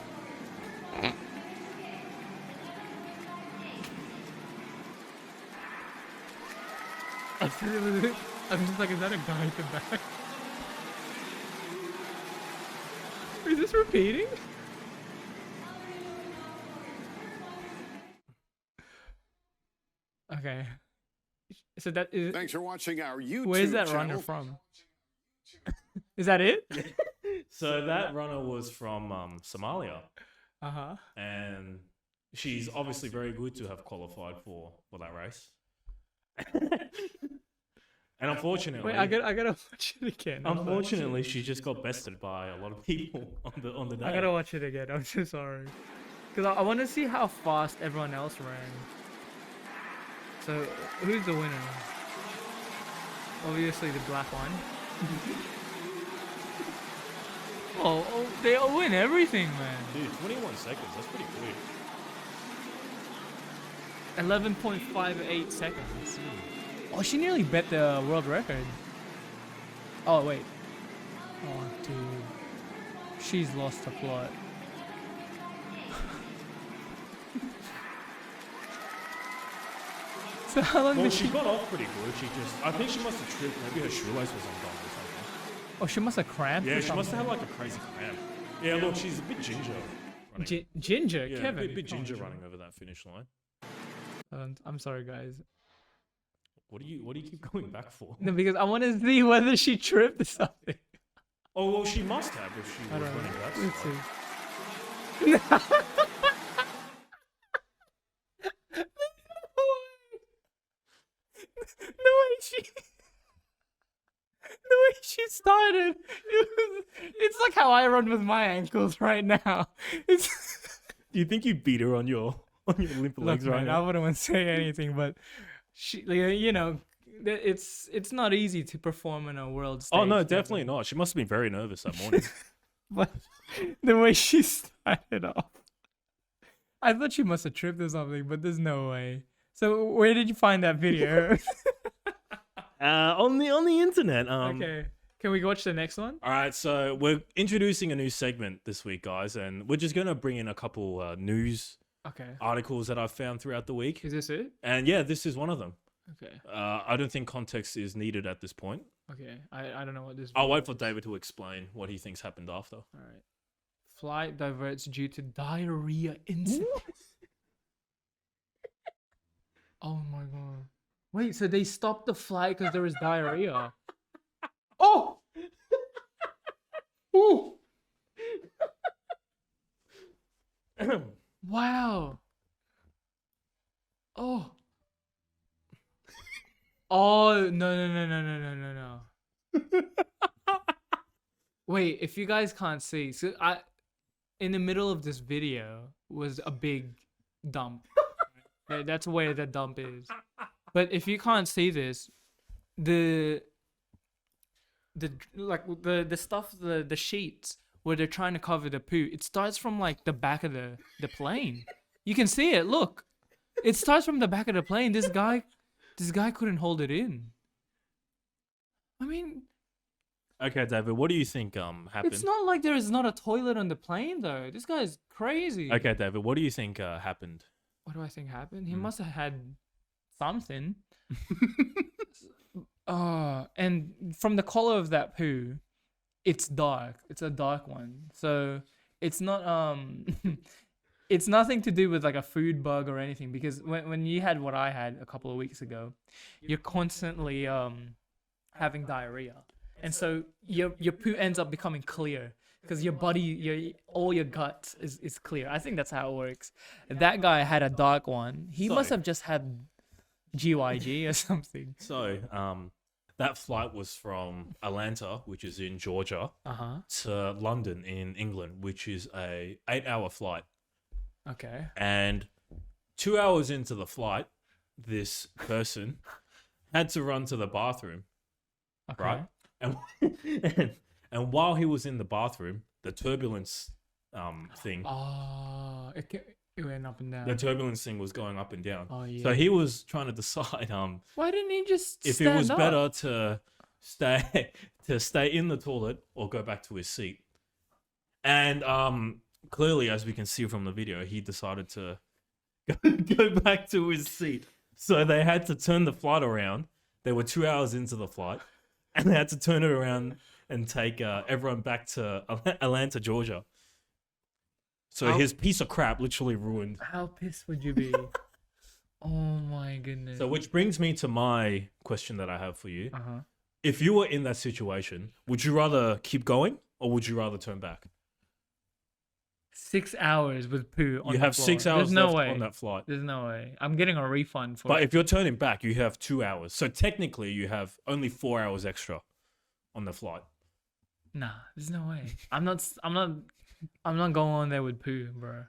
I'm just like, is that a guy at the back? Is this repeating? Okay. So that is. Thanks for watching our YouTube Where's that channel. runner from? Is that it? So that runner was from Somalia, Uh-huh. and she's obviously very good to have qualified for that race. And unfortunately, Wait, I gotta watch it again. unfortunately, she just got bested by a lot of people on the day. I gotta watch it again. I'm so sorry. Because I want to see how fast everyone else ran. So, who's the winner? Obviously the black one. Oh, they all win everything, man. Dude, 21 seconds. That's pretty good. 11.58 seconds. Oh, she nearly bet the world record. Oh, wait. Oh, dude. She's lost the plot. So how long Well, did she got off pretty good. I think she must have tripped. Maybe her shoelace was undone or something. Oh, she must have cramped. Yeah, or she must have something. had like a crazy cramp. Yeah, look, she's a bit ginger. Running. Ginger, Yeah, Kevin. a bit Come on, ginger running over that finish line. I'm sorry, guys. What do you keep going back for? No, because I want to see whether she tripped or something. Oh well, she must have if she I was don't running know. that Let's slow. see. The way she started, it's like how I run with my ankles right now. It's Do you think you beat her on your limp look, legs right man, I now? wouldn't want to say anything, but she, you know, it's not easy to perform in a world stage. Oh no, Kevin. definitely not. She must have been very nervous that morning. But the way she started off, I thought she must have tripped or something, but there's no way. So where did you find that video? On the internet. Okay, can we watch the next one? All right, so we're introducing a new segment this week, guys, and we're just gonna bring in a couple news Okay, articles that I've found throughout the week, is this it? and yeah, this is one of them. Okay, I don't think context is needed at this point. okay, I don't know what this. I'll wait for David to explain what he thinks happened after. All right, flight diverts due to diarrhea incident. Oh my god! Wait, so they stopped the flight because there was diarrhea? Oh! Ooh! Wow. Oh. Oh, no. Wait, if you guys can't see, so in the middle of this video was a big dump. That's where the dump is. But if you can't see this, the stuff, the sheets where they're trying to cover the poo, it starts from like the back of the plane. You can see it. Look, it starts from the back of the plane. This guy couldn't hold it in. I mean, Okay, David, what do you think happened? it's not like there is not a toilet on the plane though. This guy's crazy. Okay, David, what do you think happened? What do I think happened? He must have had something. And from the color of that poo, it's dark. It's a dark one. So it's not it's nothing to do with like a food bug or anything, because when you had what I had a couple of weeks ago, you're constantly having diarrhea. And so your poo ends up becoming clear because your body, all your gut is clear. I think that's how it works. That guy had a dark one. He must have just had GYG or something. So, that flight was from Atlanta, which is in Georgia, to London in England, which is a 8-hour flight. Okay. And 2 hours into the flight, this person had to run to the bathroom, Okay. right? And, and while he was in the bathroom, the turbulence thing, Oh, it went up and down. the turbulence thing was going up and down. Oh yeah. So he was trying to decide Why didn't he just if it stand was up? better to stay in the toilet or go back to his seat. And clearly, as we can see from the video, he decided to go back to his seat. So they had to turn the flight around. They were 2 hours into the flight, and they had to turn it around and take everyone back to Atlanta, Georgia. So his piece of crap literally ruined. How pissed would you be? Oh my goodness. So which brings me to my question that I have for you. Uh-huh. If you were in that situation, would you rather keep going or would you rather turn back? 6 hours with poo on You the have floor. 6 hours There's no left way. on that flight. There's no way. I'm getting a refund for But it. if you're turning back, you have 2 hours. So technically, you have only 4 hours extra on the flight. Nah, there's no way. I'm not going on there with poo, bro.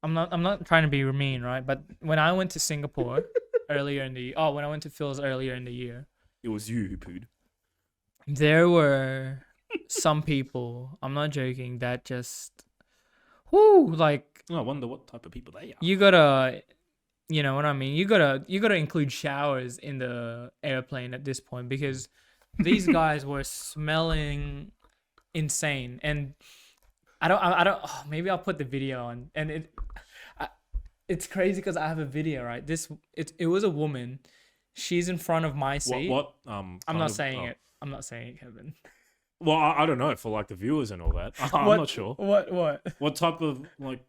I'm not trying to be mean, right? But when I went to Singapore when I went to Phil's earlier in the year, It was you who pooed. there were some people, I'm not joking, that just like Oh, I wonder what type of people they are. you gotta, you know what I mean? You gotta include showers in the airplane at this point, because these guys were smelling insane. And I don't oh, maybe I'll put the video on. And it's crazy because I have a video, right? It was a woman. She's in front of my seat. What I'm kind not of- saying oh. it. I'm not saying it, Kevin. Well, I don't know for like the viewers and all that. I'm not sure. What? What type of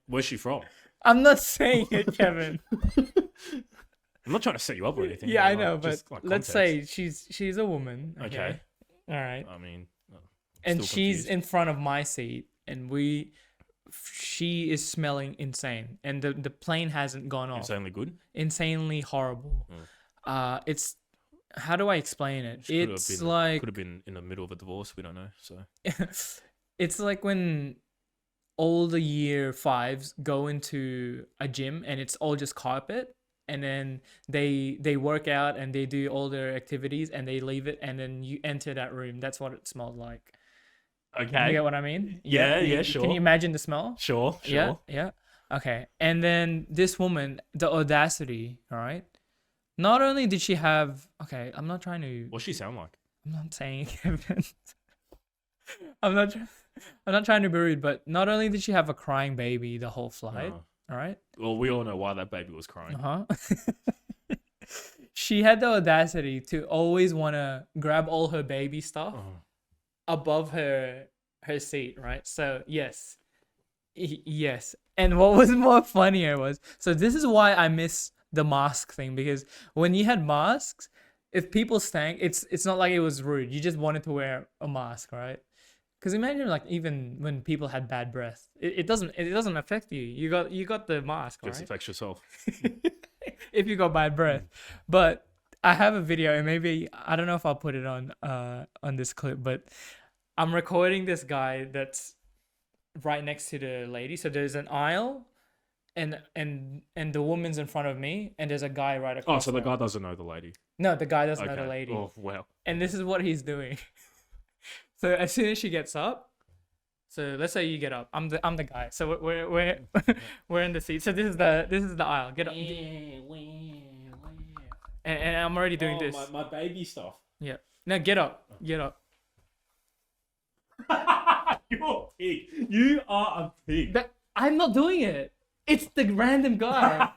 where's she from? I'm not saying it, Kevin. I'm not trying to set you up or anything. Yeah, I like, know, but just, like, let's context. say she's a woman. Okay. All right. I mean, And still she's confused. in front of my seat, and she is smelling insane, and the plane hasn't gone off. insanely good. Insanely horrible. It's, how do I explain it? Could It's like, could have been in the middle of a divorce. We don't know. So it's like when all the year fives go into a gym and it's all just carpet, and then they work out and they do all their activities and they leave it, and then you enter that room. That's what it smells like. okay. You get what I mean? Yeah, sure. Can you imagine the smell? Sure. Yeah. Okay. And then this woman, the audacity, all right? Not only did she have, okay, I'm not trying to, What's she sound like? I'm not saying it, Kevin. I'm not trying to be rude, but not only did she have a crying baby the whole flight, all right? Well, we all know why that baby was crying. She had the audacity to always want to grab all her baby stuff above her seat, right? So yes. And what was more funnier was, so this is why I miss the mask thing, because when you had masks, if people stank, it's not like it was rude. You just wanted to wear a mask, right? Because imagine, like, even when people had bad breath, it doesn't affect you. You got the mask, Just right? affects yourself. If you got bad breath. But I have a video, and maybe I don't know if I'll put it on this clip, but I'm recording this guy that's right next to the lady. So there's an aisle, and the woman's in front of me, and there's a guy right across. Oh, so the her. guy doesn't know the lady. No, the guy doesn't know the lady. Oh, wow. And this is what he's doing. So as soon as she gets up, so let's say you get up. I'm the guy. So we're we're in the seat. So this is the aisle. Get up. And I'm already doing this. My baby stuff. Yeah. No, get up. Get up. You're a pig. You are a pig. But I'm not doing it. It's the random guy.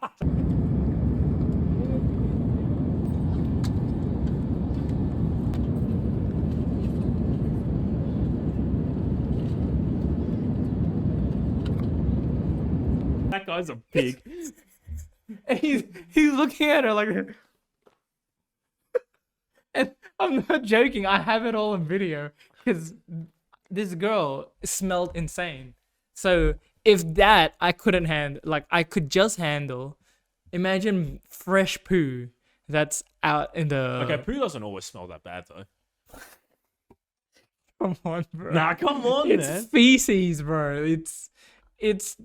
That guy's a pig. And he's looking at her like, and I'm not joking. I have it all on video because this girl smelled insane. So if that I couldn't handle, like I could just handle, imagine fresh poo that's out in the. Okay, poo doesn't always smell that bad though. Come on, bro. Nah, come on, It's man. feces, bro. It's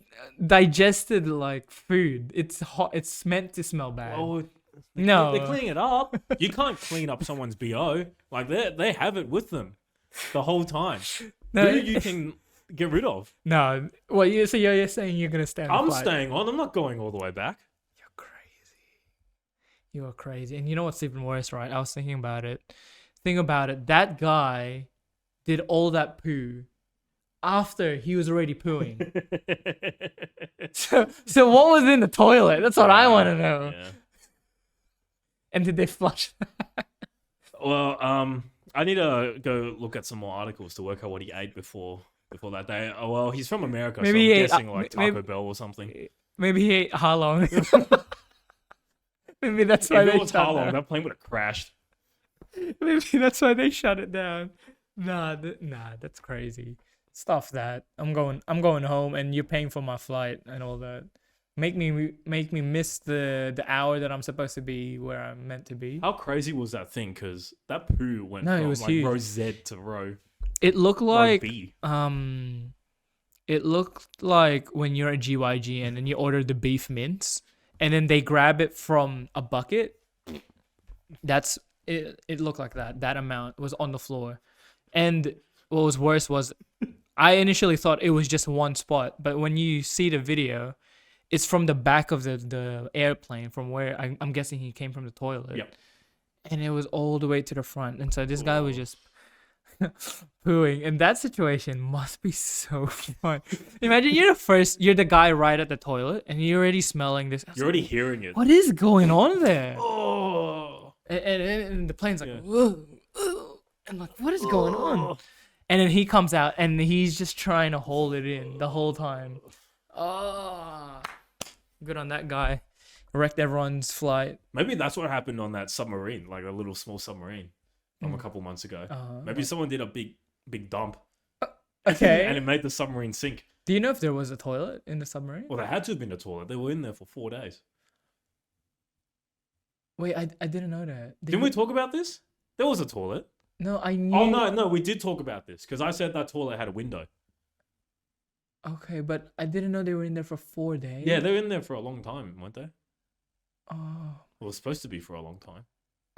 digested like food. It's hot. It's meant to smell bad. Oh, No. They're cleaning it up. You can't clean up someone's BO. Like they have it with them the whole time. No, Who you can get rid of. no. Well, you're saying you're gonna stay on the I'm flight. staying on. I'm not going all the way back. You're crazy. You are crazy. And you know what's even worse, right? I was thinking about it. Think about it. That guy did all that poo after he was already pooing. So what was in the toilet? That's what I want to know. Yeah. And did they flush? Well, I need to go look at some more articles to work out what he ate before that day. Oh, well, he's from America, Maybe so he I'm ate, guessing like Taco maybe- Bell or something. Maybe he ate Harlong. Maybe that's why If they it was shut Harlong, down. that plane would have crashed. Maybe that's why they shut it down. Nah, that's crazy. Stuff that. I'm going home, and you're paying for my flight and all that. Make me miss the hour that I'm supposed to be where I'm meant to be. How crazy was that thing? Because that poo went No, it from was like huge. row Z to row It looked like B. it looked like when you're at GYG and then you order the beef mince, and then they grab it from a bucket. That's it. It looked like that. That amount was on the floor, and what was worse was, I initially thought it was just one spot, but when you see the video, it's from the back of the airplane, from where I'm guessing he came from the toilet. Yep. And it was all the way to the front, and so this guy was just pooing. And that situation must be so fun. Imagine you're the guy right at the toilet, and you're already smelling this. You're already hearing it. What is going on there? Oh. And the plane's like, Yeah. "Whoa, whoa." And like, what is going on? And then he comes out, and he's just trying to hold it in the whole time. Oh, good on that guy. Wrecked everyone's flight. Maybe that's what happened on that submarine, like a little small submarine from a couple months ago. Maybe someone did a big dump. Okay. And it made the submarine sink. Do you know if there was a toilet in the submarine? Well, there had to have been a toilet. They were in there for 4 days. Wait, I didn't know that. Didn't we talk about this? There was a toilet. No, I knew. Oh, no, we did talk about this because I said that toilet had a window. Okay, but I didn't know they were in there for 4 days. Yeah, they were in there for a long time, weren't they? Oh. It was supposed to be for a long time.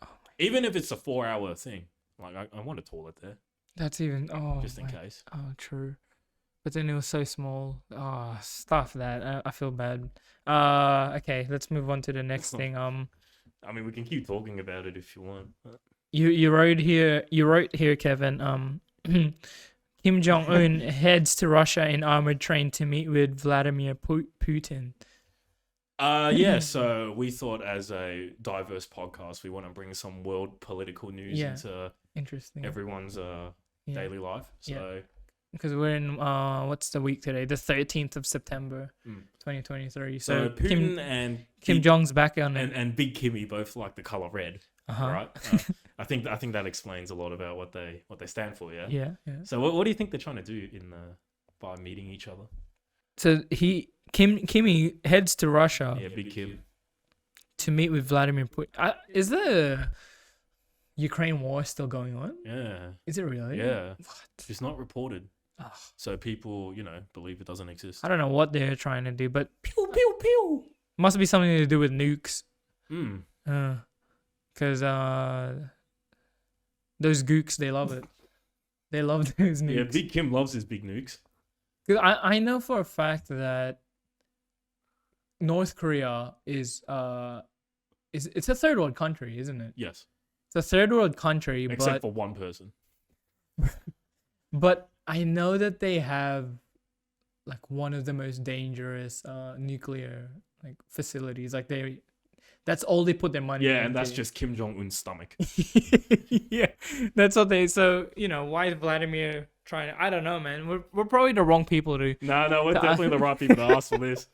Oh my. Even if it's a 4-hour thing. Like, I want a toilet there. That's even. Oh. Just in my- case. Oh, true. But then it was so small. Oh, stuff that. I feel bad. Okay, let's move on to the next thing. I mean, we can keep talking about it if you want. But... You wrote here, Kevin. Kim Jong-un heads to Russia in armored train to meet with Vladimir Putin. Yeah, so we thought as a diverse podcast, we want to bring some world political news Yeah. into Interesting. everyone's Yeah. daily life. So Because we're in what's the week today? The 13th of September, 2023. so So Putin and Kim Jong's back on it. and Big Kimmy both like the color red, right? I think that explains a lot about what they stand for. Yeah. Yeah. So what do you think they're trying to do by meeting each other? So Kimmy heads to Russia Yeah, Big Kim. to meet with Vladimir Putin. Is the Ukraine war still going on? Yeah. Is it really? Yeah. What? It's not reported. Ugh. So people, believe it doesn't exist. I don't know what they're trying to do, but pew pew pew. Must be something to do with nukes. Hmm. Because those gooks, they love it. They love those nukes. Yeah, Big Kim loves his big nukes. 'Cause I know for a fact that North Korea is it's a third world country, isn't it? Yes. It's a third world country, Except for one person. but I know that they have like one of the most dangerous nuclear like facilities. Like that's all they put their money Yeah, and that's into. just Kim Jong-un's stomach. Yeah, that's what they. So why is Vladimir trying to? I don't know, man. We're probably the wrong people to. No, we're definitely the right people to ask for this.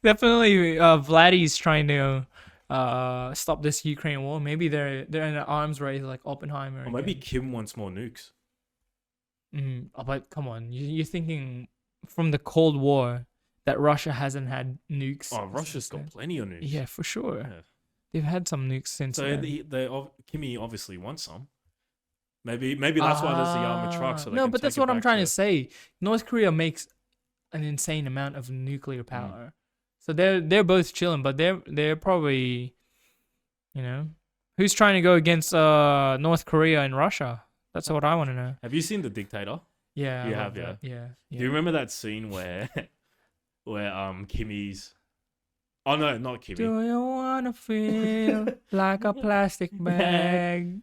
Definitely, Vladdy's trying to stop this Ukraine war. Maybe they're in an arms race like Oppenheimer. Or maybe again. Kim wants more nukes. But come on, you're thinking from the Cold War that Russia hasn't had nukes. Oh, Russia's got plenty of nukes. Yeah, for sure. Yeah. They've had some nukes since. So then. Kimmy obviously wants some. Maybe that's why there's the armored truck. So they no, can but take that's it what I'm back trying to say. North Korea makes an insane amount of nuclear power. So they're both chilling, but they're probably, who's trying to go against North Korea and Russia? That's what I want to know. Have you seen The Dictator? Yeah, You I have, love that. Yeah. Do you remember that scene where Kimmy's... Oh no, not Kimmy. Do you wanna feel like a plastic bag?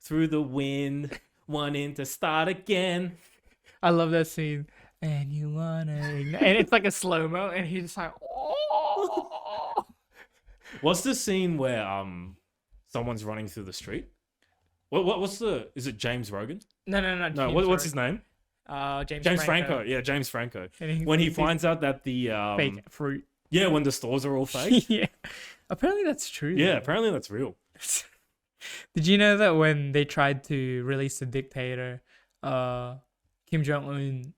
Through the wind, wanting to start again. I love that scene. And you wanna, and it's like a slow mo, and he's just like, oh. What's the scene where someone's running through the street? What's the? Is it James Rogan? No. What's his name? James Franco. Yeah, James Franco. And When he finds out that the fake fruit. Yeah, when the stores are all fake. Yeah, apparently that's true. Yeah, apparently that's real. Did you know that when they tried to release the dictator, Kim Jong-un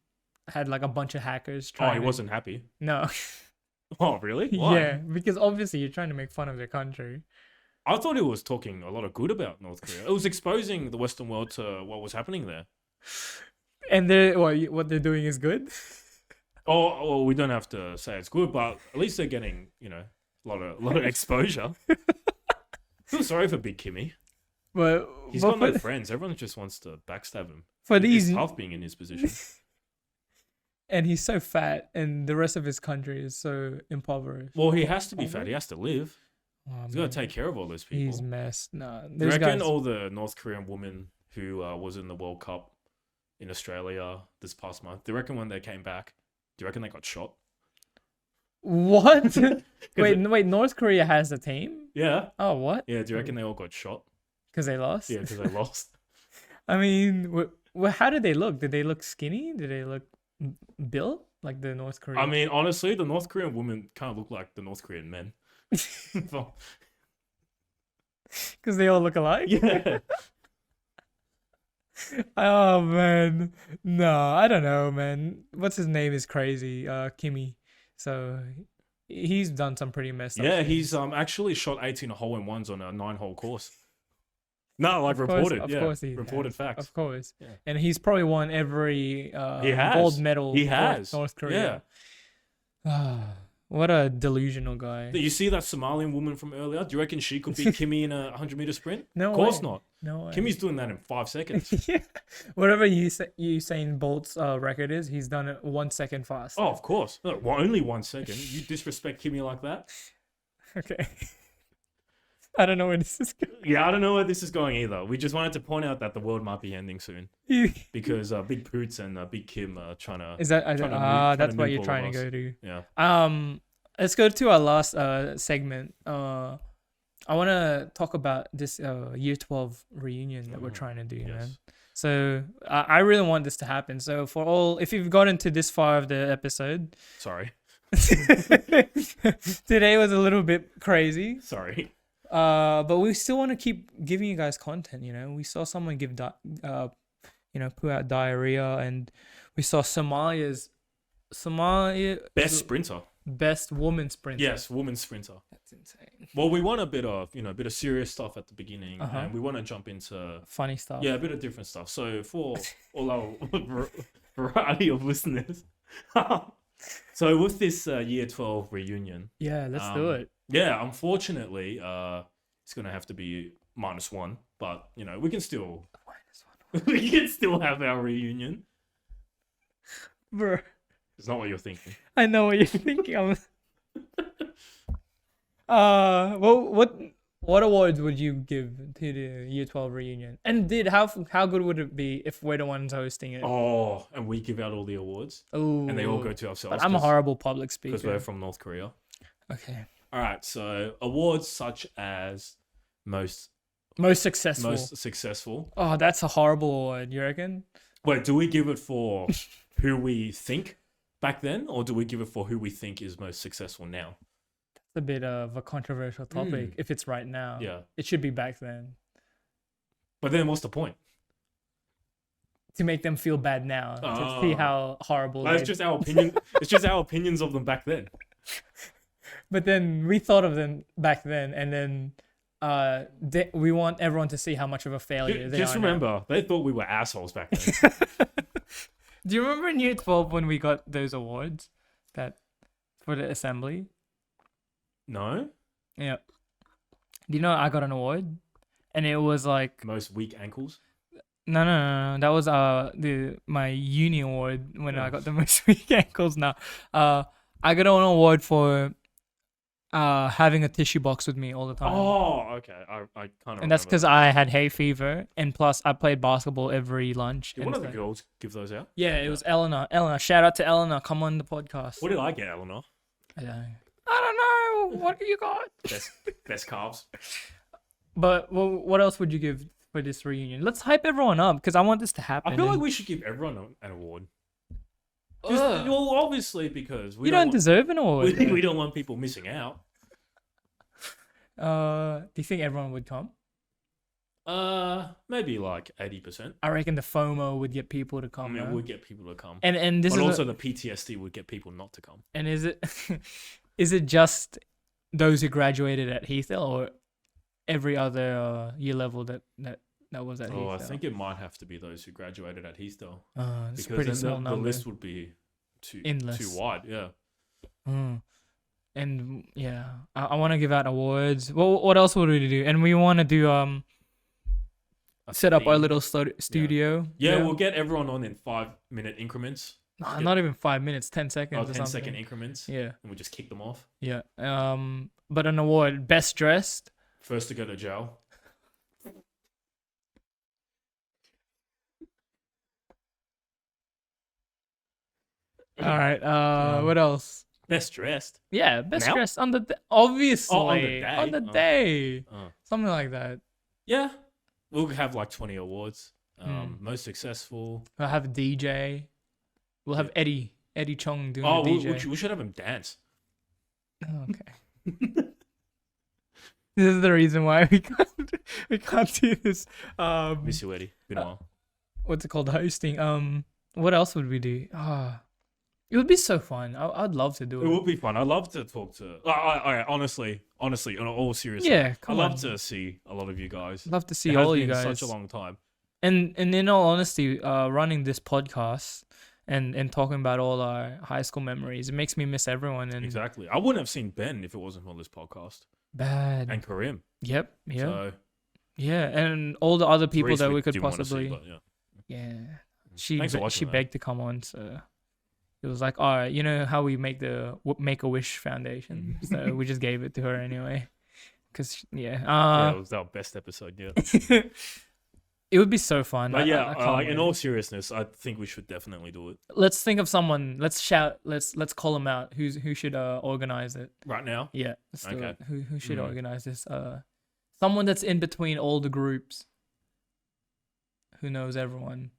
had like a bunch of hackers trying. Oh, he wasn't happy. No. Oh, really? Why? Yeah, because obviously you're trying to make fun of their country. I thought he was talking a lot of good about North Korea. It was exposing the Western world to what was happening there. And what they're doing is good. Oh, well, we don't have to say it's good, but at least they're getting, a lot of exposure. Feel sorry for Big Kimmy. But He's got no friends. Everyone just wants to backstab him. For these, it's tough being in his position. And he's so fat, and the rest of his country is so impoverished. Well, he has to be fat. He has to live. Oh, He's got to take care of all those people. He's messed. No, Do you reckon all the North Korean women who was in the World Cup in Australia this past month, do you reckon when they came back, do you reckon they got shot? What? wait, North Korea has a team? Yeah. Oh, what? Yeah, do you reckon they all got shot? Because they lost? Yeah, because they lost. I mean, how did they look? Did they look skinny? Did they look built like the North Korean? I mean, honestly, the North Korean women kind of look like the North Korean men. Because they all look alike? Yeah. Oh, man. No, I don't know, man. What's his name is crazy. Kimmy. So he's done some pretty messed up Yeah, things. he's actually shot 18 hole-in-ones on a 9-hole course. No, like Of course- reported. of Yeah, course he reported has. facts. Of course. Yeah. And he's probably won every He has. gold medal He for has. North Korea. What a delusional guy. You see that Somalian woman from earlier? Do you reckon she could beat Kimmy in a 100-meter sprint? No Of course way. not. No way. Kimmy's doing that in 5 seconds. Yeah. Whatever Usain Bolt's record is, he's done it 1 second fast. Oh, of course. No, only 1 second. You disrespect Kimmy like that? Okay. I don't know where this is going. Yeah, I don't know where this is going either. We just wanted to point out that the world might be ending soon because Big Poots and Big Kim are trying to. Is that that's what nuke you're all trying of to us. go to? Yeah. Let's go to our last segment. I want to talk about this year 12 reunion that we're trying to do, Yes. man. So I really want this to happen. So if you've gotten to this far of the episode, Sorry. today was a little bit crazy. Sorry. But we still want to keep giving you guys content. We saw someone give put out diarrhea, and we saw Somalia Best sprinter. best woman sprinter. Yes, woman sprinter. That's insane. Well, we want a bit of serious stuff at the beginning, Uh-huh. and we want to jump into Funny stuff. a bit of different stuff. So for all our variety of listeners, so with this year 12 reunion, Yeah, let's do it. yeah, unfortunately, it's gonna have to be -1, but we can still we can still have our reunion. Bro, It's not what you're thinking. I know what you're thinking. What awards would you give to the year 12 reunion? And how good would it be if we're the ones hosting it? Oh, and we give out all the awards, Ooh. and they all go to ourselves. But I'm a horrible public because speaker. we're from North Korea. Okay. All right, so awards such as most Most successful. successful. Oh, that's a horrible award. You reckon? Wait, do we give it for who we think back then, or do we give it for who we think is most successful now? It's a bit of a controversial topic. If it's right now, Yeah, it should be back then but then what's the point? to make them feel bad now to see how horrible. That's just our opinion. It's just our opinions of them back then. But then we thought of them back then, and then we want everyone to see how much of a failure they Just are now. remember, they thought we were assholes back then. Do you remember in year 12 when we got those awards for the assembly? No, Yeah. Do you know I got an award? And it was like most weak ankles. no. That was my uni award when I Oh. got the most weak ankles. Now, I got an award for having a tissue box with me all the time. Oh, okay. I kind of. And that's because I had hay fever, and plus I played basketball every lunch. Did and one of the so- girls give those out? Yeah, it was Eleanor. Eleanor, shout out to Eleanor. Come on the podcast. What did I get, Eleanor? I don't know. What you got? Best carbs. But what else would you give for this reunion? Let's hype everyone up because I want this to happen. I feel like and- we should give everyone an award. Ugh. Well, obviously because we you don't deserve an award. we don't want people missing out. Do you think everyone would come? Maybe like 80%. I reckon the FOMO would get people to I come. mean, no? it would get people to come, and this but is also the PTSD would get people not to come. and is it is it just those who graduated at Heathhill or every other year level that was at Heathhill? Oh, I think it might have to be those who graduated at Heathdale it's a because pretty then small the number. list would be too Endless. wide. Yeah. Mm. And yeah, I want to give out awards. Well, what else would we do? And we want to do A set up our theme. little studio. Yeah, we'll get everyone on in 5-minute increments. Nah, get- not even 5 minutes, 10 seconds. Oh, or 10 something. second increments. Yeah, And we just kick them off. yeah. But an award, best dressed. First to go to jail. All right. What else? Best dressed. Yeah, best Now? dressed on the obviously on the day? on the Oh. day, Oh. something like that. Yeah. We'll have like 20 awards. Hmm. Most successful. We'll have a DJ. We'll have Eddie Chong doing Oh, the we, DJ. we should have him dance. Oh, okay. This is the reason why we can't do this. Miss you, Eddie. Been a while. What's it called? Hosting. What else would we do? It would be so fun. I'd love to do It it. would be fun. I'd love to talk to. I honestly, in all seriousness, Yeah, I'd come love on. to see a lot of you guys. Love to see It has all you been guys. such a long time. And in all honesty, running this podcast and talking about all our high school memories, it makes me miss everyone. And Exactly. I wouldn't have seen Ben if it wasn't for this podcast bad. and Karim. Yep. Yeah. So, Yeah. And all the other people Reese that we could didn't wanna possibly. see, but yeah. Yeah. She Thanks for watching, she man. begged to come on, so it was like, all right, you know how we make the Make a Wish Foundation, so we just gave it to her anyway, because Yeah, it was our best episode. Yeah. it would be so fun. But yeah, I can't like, in wait. all seriousness, I think we should definitely do it Let's think of someone. Let's shout. Let's call them out. Who should organize it? right now. Yeah, let's do Okay. it. Who should Mhm. organize this? Someone that's in between all the groups. Who knows everyone?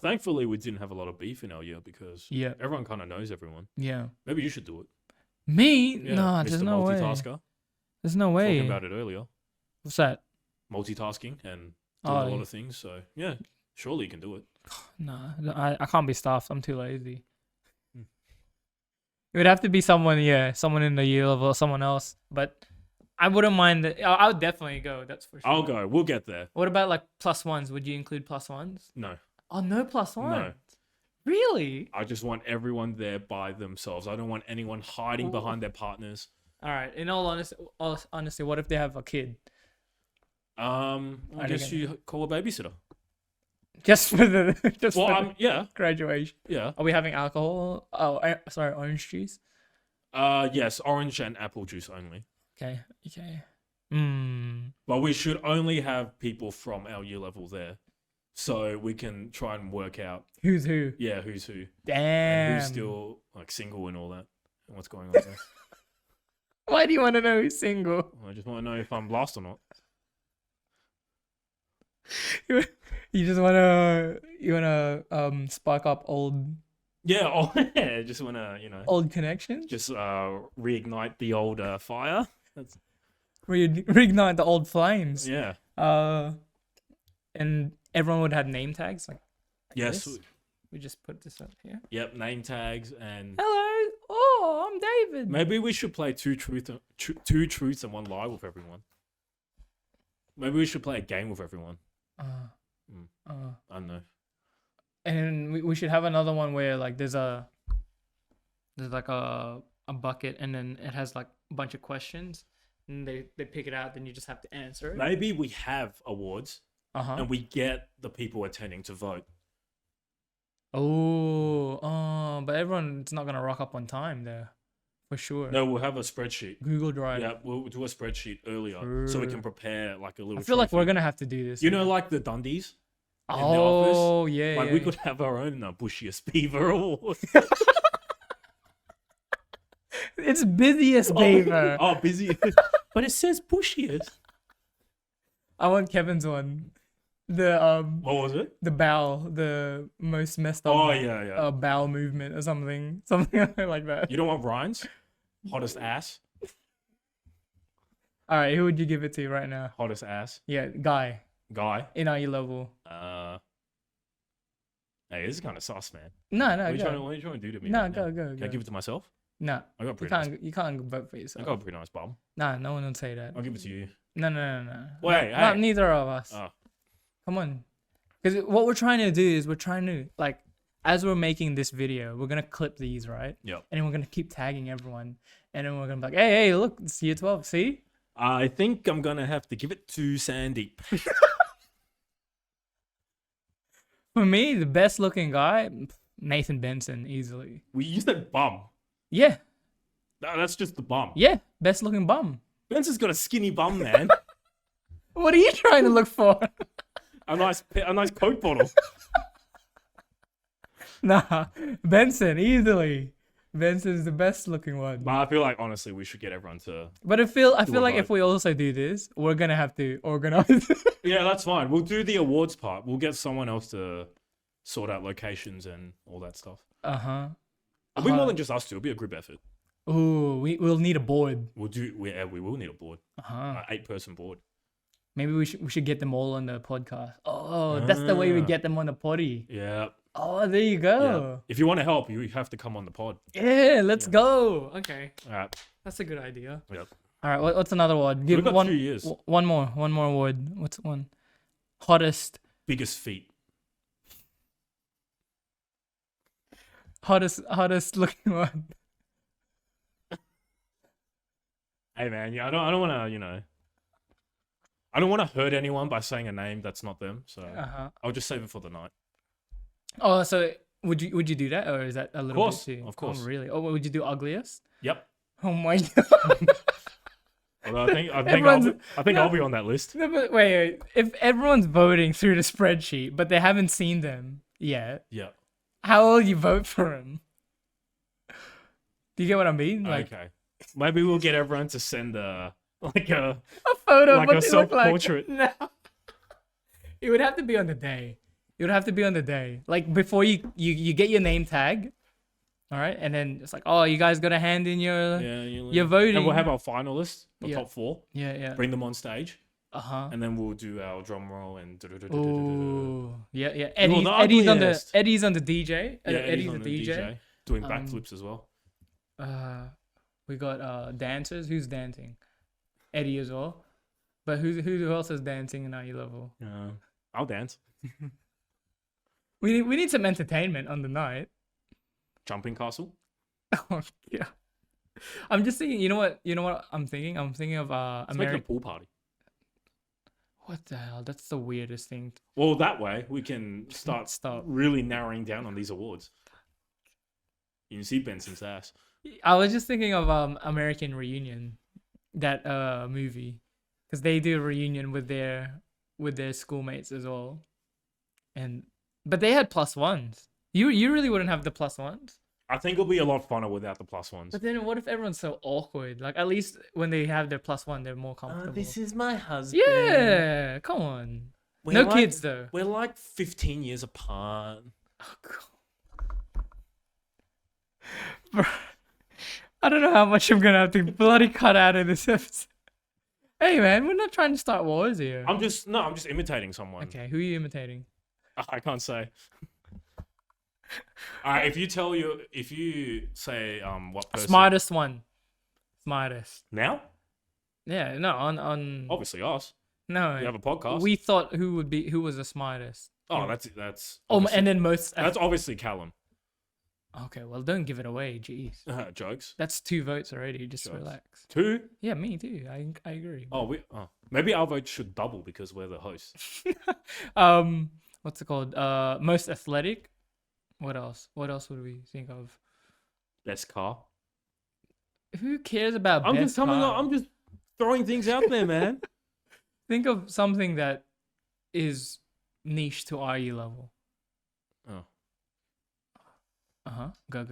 Thankfully, we didn't have a lot of beef in our year because Yeah, everyone kind of knows everyone. yeah. Maybe you should do it. Me? Yeah, No, Mr. there's no way. Multitasker. There's no way. Talking about it earlier. What's that? Multitasking and doing Oh, a lot of things. So yeah, surely you can do it. Nah, I can't be staffed. I'm too lazy. Hmm. It would have to be someone, someone in the year level or someone else. But I wouldn't mind that. I would definitely go. That's for sure. I'll go. We'll get there. What about like plus ones? Would you include plus ones? No, Oh, no plus ones. no. Really? I just want everyone there by themselves. I don't want anyone hiding Ooh. behind their partners. All right. In all honesty, what if they have a kid? I Are they guess gonna- you call a babysitter. Just for the Well, for the yeah, graduation. yeah. Are we having alcohol? Oh, sorry, orange juice. Yes, orange and apple juice only. Okay. Okay. But we should only have people from our year level there, so we can try and work out, Who's who? yeah, who's who, Damn. and who's still like single and all that, and what's going on there. Why do you want to know who's single? I just want to know if I'm blast or not. You just wanna spark up old Yeah, oh, yeah. Just want to, old connections. just reignite the old fire. That's, Reignite the old flames. yeah. And everyone would have name tags. Like Yes. this. We just put this up here. Yep. Name tags and Hello. Oh, I'm David. maybe we should play two truths and one lie with everyone. Maybe we should play a game with everyone. I don't know. And we should have another one where like there's like a bucket and then it has like a bunch of questions, and they pick it out. Then you just have to answer it. Maybe we have awards Uh-huh. and we get the people attending to vote. But everyone's not gonna rock up on time there, for sure. No, we'll have a spreadsheet. Google Drive. Yeah, we'll do a spreadsheet earlier so we can prepare like a little. I feel like trophy. we're gonna have to do this. You know, like the Dundies. In the Oh office. yeah. Like yeah, we yeah. could have our own bushiest beaver award. It's busiest beaver. Oh, busy. But it says bushiest. I want Kevin's one. The What was it? the bowel, the most messed up. Oh yeah. Bowel movement or something like that. You don't want Ryan's? Hottest ass. All right, who would you give it to right now? Hottest ass. Yeah, guy Guy. in IE level. Hey, this is kind of sus, man. No, What are you go. trying to do to me? No, right now? go. Can I give it to myself? No, I got you pretty nice. you can't vote for I yourself. got a pretty nice bum. Nah, no one will say that. I'll give it to you. No. Wait, Not hey. neither of us. Oh. Come on. Because what we're trying to do is we're trying to, like, as we're making this video, we're going to clip these, right? Yep. And then we're going to keep tagging everyone. And then we're going to be like, hey, look, it's year 12. See? I think I'm gonna have to give it to Sandeep. For me, the best looking guy, Nathan Benson, easily. We used that bum. Yeah. No, that's just the bum. Yeah. Best looking bum. Benson's got a skinny bum, man. What are you trying to look for? a nice Coke bottle. Nah. Benson, easily. Benson's the best looking one. But I feel like honestly, we should get everyone to. But I feel like vote. if we also do this, we're gonna have to organize. Yeah, that's fine. We'll do the awards part. We'll get someone else to sort out locations and all that stuff. It'll be more than just us two. It'll be a group effort. Ooh, we'll need a board. We will need a board. 8-person board. Maybe we should get them all on the podcast. Oh, that's the way we get them on the potty. Yeah. Oh, there you Yeah. go. If you want to help, you have to come on the pod. Yeah, let's go. Okay, All right. that's a good idea. Yep. All right, what's another award? We've got one 2 years. One more award. What's one? Hottest Biggest feet. hottest looking one. Hey man, yeah, I don't want to, I don't want to hurt anyone by saying a name that's not them. So I'll just save it for the night. Oh, so would you do that, or is that a little course, bit too? of course. Oh, really? Oh, would you do ugliest? Yep. Oh my god. Although I think Everyone's- I'll be on that list. No, but wait. If everyone's voting through the spreadsheet, but they haven't seen them yet, Yeah. how will you vote for them? Do you get what I mean? Like Okay. Maybe we'll get everyone to send a a photo like of what a they look like. self-portrait. No. It would have to be on the day. It would have to be on the day. Like before you get your name tag. All right, and then it's like, oh, you guys got to hand in your you're voting. And we'll have our finalists, the Yeah. top 4. yeah. Bring them on stage, And then we'll do our drum roll and. Ooh, yeah. the Eddie's ugliest. on the DJ. Eddie's on the DJ. doing backflips as well. We got dancers. Who's dancing? Eddie as well. But who else is dancing in IE level? I'll dance. We need some entertainment on the night. Jumping castle. Oh yeah. I'm just thinking. You know what I'm thinking? I'm thinking of Let's make it a pool party. What the hell? That's the weirdest thing. Well, that way we can start Stop. really narrowing down on these awards. You can see Benson's ass. I was just thinking of American Reunion, that movie, because they do a reunion with their schoolmates as well, but they had +1s. You really wouldn't have the +1s. I think it'll be a lot funner without the +1s. But then what if everyone's so awkward? Like at least when they have their +1, they're more comfortable. This is my husband. Yeah, come on. We're No like- kids though. We're like 15 years apart. Oh, God. Bro, I don't know how much I'm gonna have to bloody cut out of this episode. Hey man, we're not trying to start wars here. I'm just imitating someone. Okay, who are you imitating? I can't say. Alright, if you say what person Smartest one. Smartest. now? Yeah, no, on Obviously us. no. We have a podcast. We thought who was the smartest. that's Oh, obviously, and then most. that's obviously Callum. Okay, well, don't give it away. Jeez. Jokes. That's 2 votes already. Just Jokes. relax. 2? Yeah, me too. I agree. Maybe our vote should double because we're the hosts. What's it called? Most athletic. What else? What else would we think of? Best car. Who cares about I'm best just coming car? up. I'm just throwing things out there, man. Think of something that is niche to RU level. Oh. Go.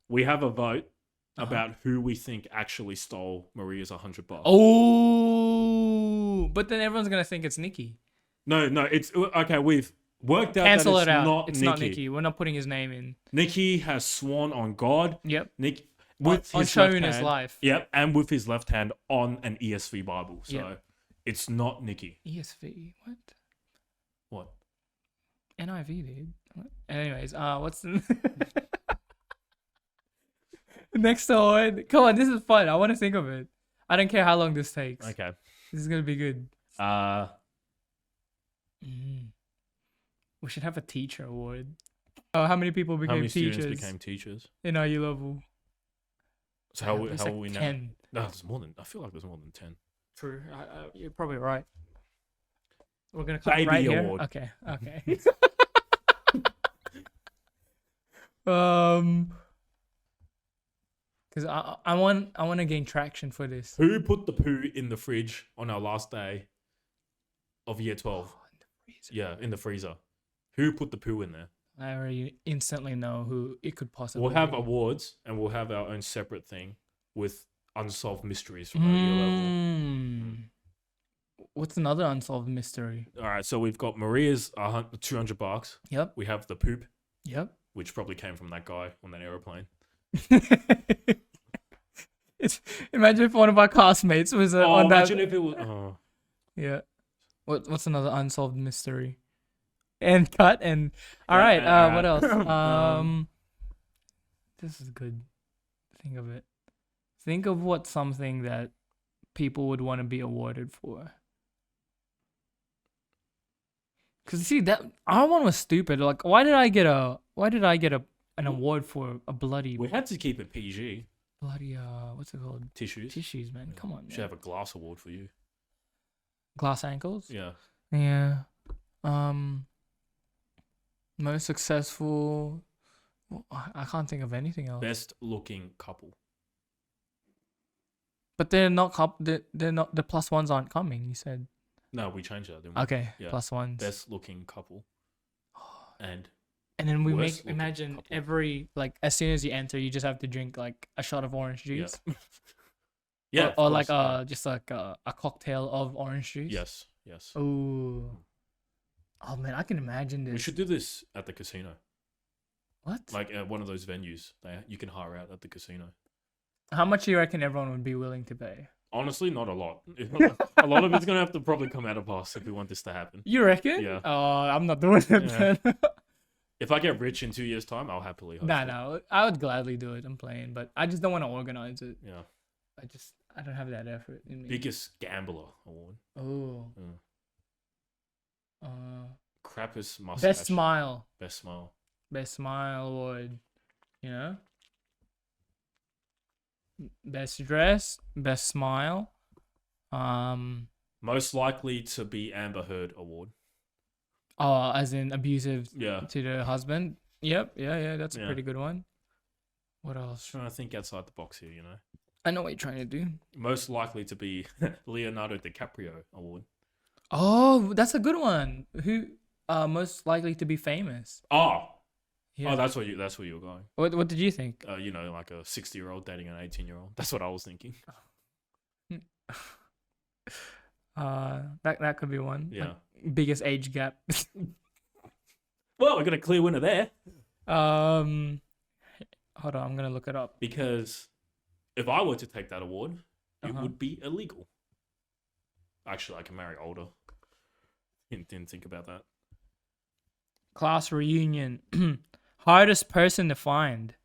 We have a vote about who we think actually stole Maria's $100. Oh, but then everyone's gonna think it's Nikki. No, it's okay. We've worked out Cancel that it out. not It's Nikki. not Nikki. We're not putting his name in. Nikki has sworn on God. Yep. Nick with On his showing left his hand, life. Yep, and with his left hand on an ESV Bible. So Yep. it's not Nikki. ESV. What? What? NIV, dude. What? Anyways, what's the next one? Come on, this is fun. I want to think of it. I don't care how long this takes. Okay. This is gonna be good. We should have a teacher award. How many people How became many teachers students became teachers? in IU level? So how There's will like we know? 10. No, there's more than. I feel like there's more than 10. True. You're probably right. We're gonna cut Baby right award. here. Okay. Because I want to gain traction for this. Who put the poo in the fridge on our last day of year 12? In the freezer. Yeah, in the freezer. Who put the poo in there? I already instantly know who it could possibly We'll have be. awards and we'll have our own separate thing with unsolved mysteries from our year level. What's another unsolved mystery? All right, so we've got Maria's $200. Yep. We have the poop, Yep. which probably came from that guy on that aeroplane. Imagine if one of our classmates was on that. Imagine if it was. Oh. Yeah. What's another unsolved mystery? And cut and all Yeah, right. and, What else? This is good. Think of it. Think of what something that people would want to be awarded for. Cause see that our one was stupid. Like, why did I get an award for a bloody We had to keep it PG. bloody what's it called? Tissues. Tissues, man. Come on, Should man. have a glass award for you. Glass ankles. Yeah. Yeah. Most successful. Well, I can't think of anything else. Best looking couple. But they're not. They're not. The plus ones aren't coming. You said. No, we changed that, didn't we? Okay. Yeah. Plus ones. Best looking couple. And And then we worst make looking imagine couple. every like as soon as you enter, you just have to drink like a shot of orange juice. Yeah. Or of like course. just like a cocktail of orange juice. Yes. Ooh. Oh man, I can imagine this. We should do this at the casino. What? Like at one of those venues that you can hire out at the casino. How much do you reckon everyone would be willing to pay? Honestly, not a lot. A lot of it's going to have to probably come out of us if we want this to happen. You reckon? Yeah. Oh, I'm not doing it Yeah. then. If I get rich in 2 years' time, I'll happily host it. No, I would gladly do it. I'm playing, but I just don't want to organize it. Yeah. I don't have that effort in me. Biggest gambler award. Oh. Yeah. Crappest mustache. Best smile. Best smile. Best smile award. You know? Best dress. Best smile. Most likely to be Amber Heard award. Oh, as in abusive Yeah. to the husband. Yep. Yeah. That's a Yeah. pretty good one. What else? Trying to think outside the box here, you know. I know what you're trying to do. Most likely to be Leonardo DiCaprio award. Oh, that's a good one. Who most likely to be famous? Oh. Yeah. Oh, that's where you were going. What did you think? You know, like a 60-year-old dating an 18-year-old. That's what I was thinking. That could be one. Yeah. Like, biggest age gap. Well, we got a clear winner there. Hold on, I'm gonna look it up. Because if I were to take that award, it Uh-huh. would be illegal. Actually, I can marry older. Didn't think about that. Class reunion. Hardest person to find.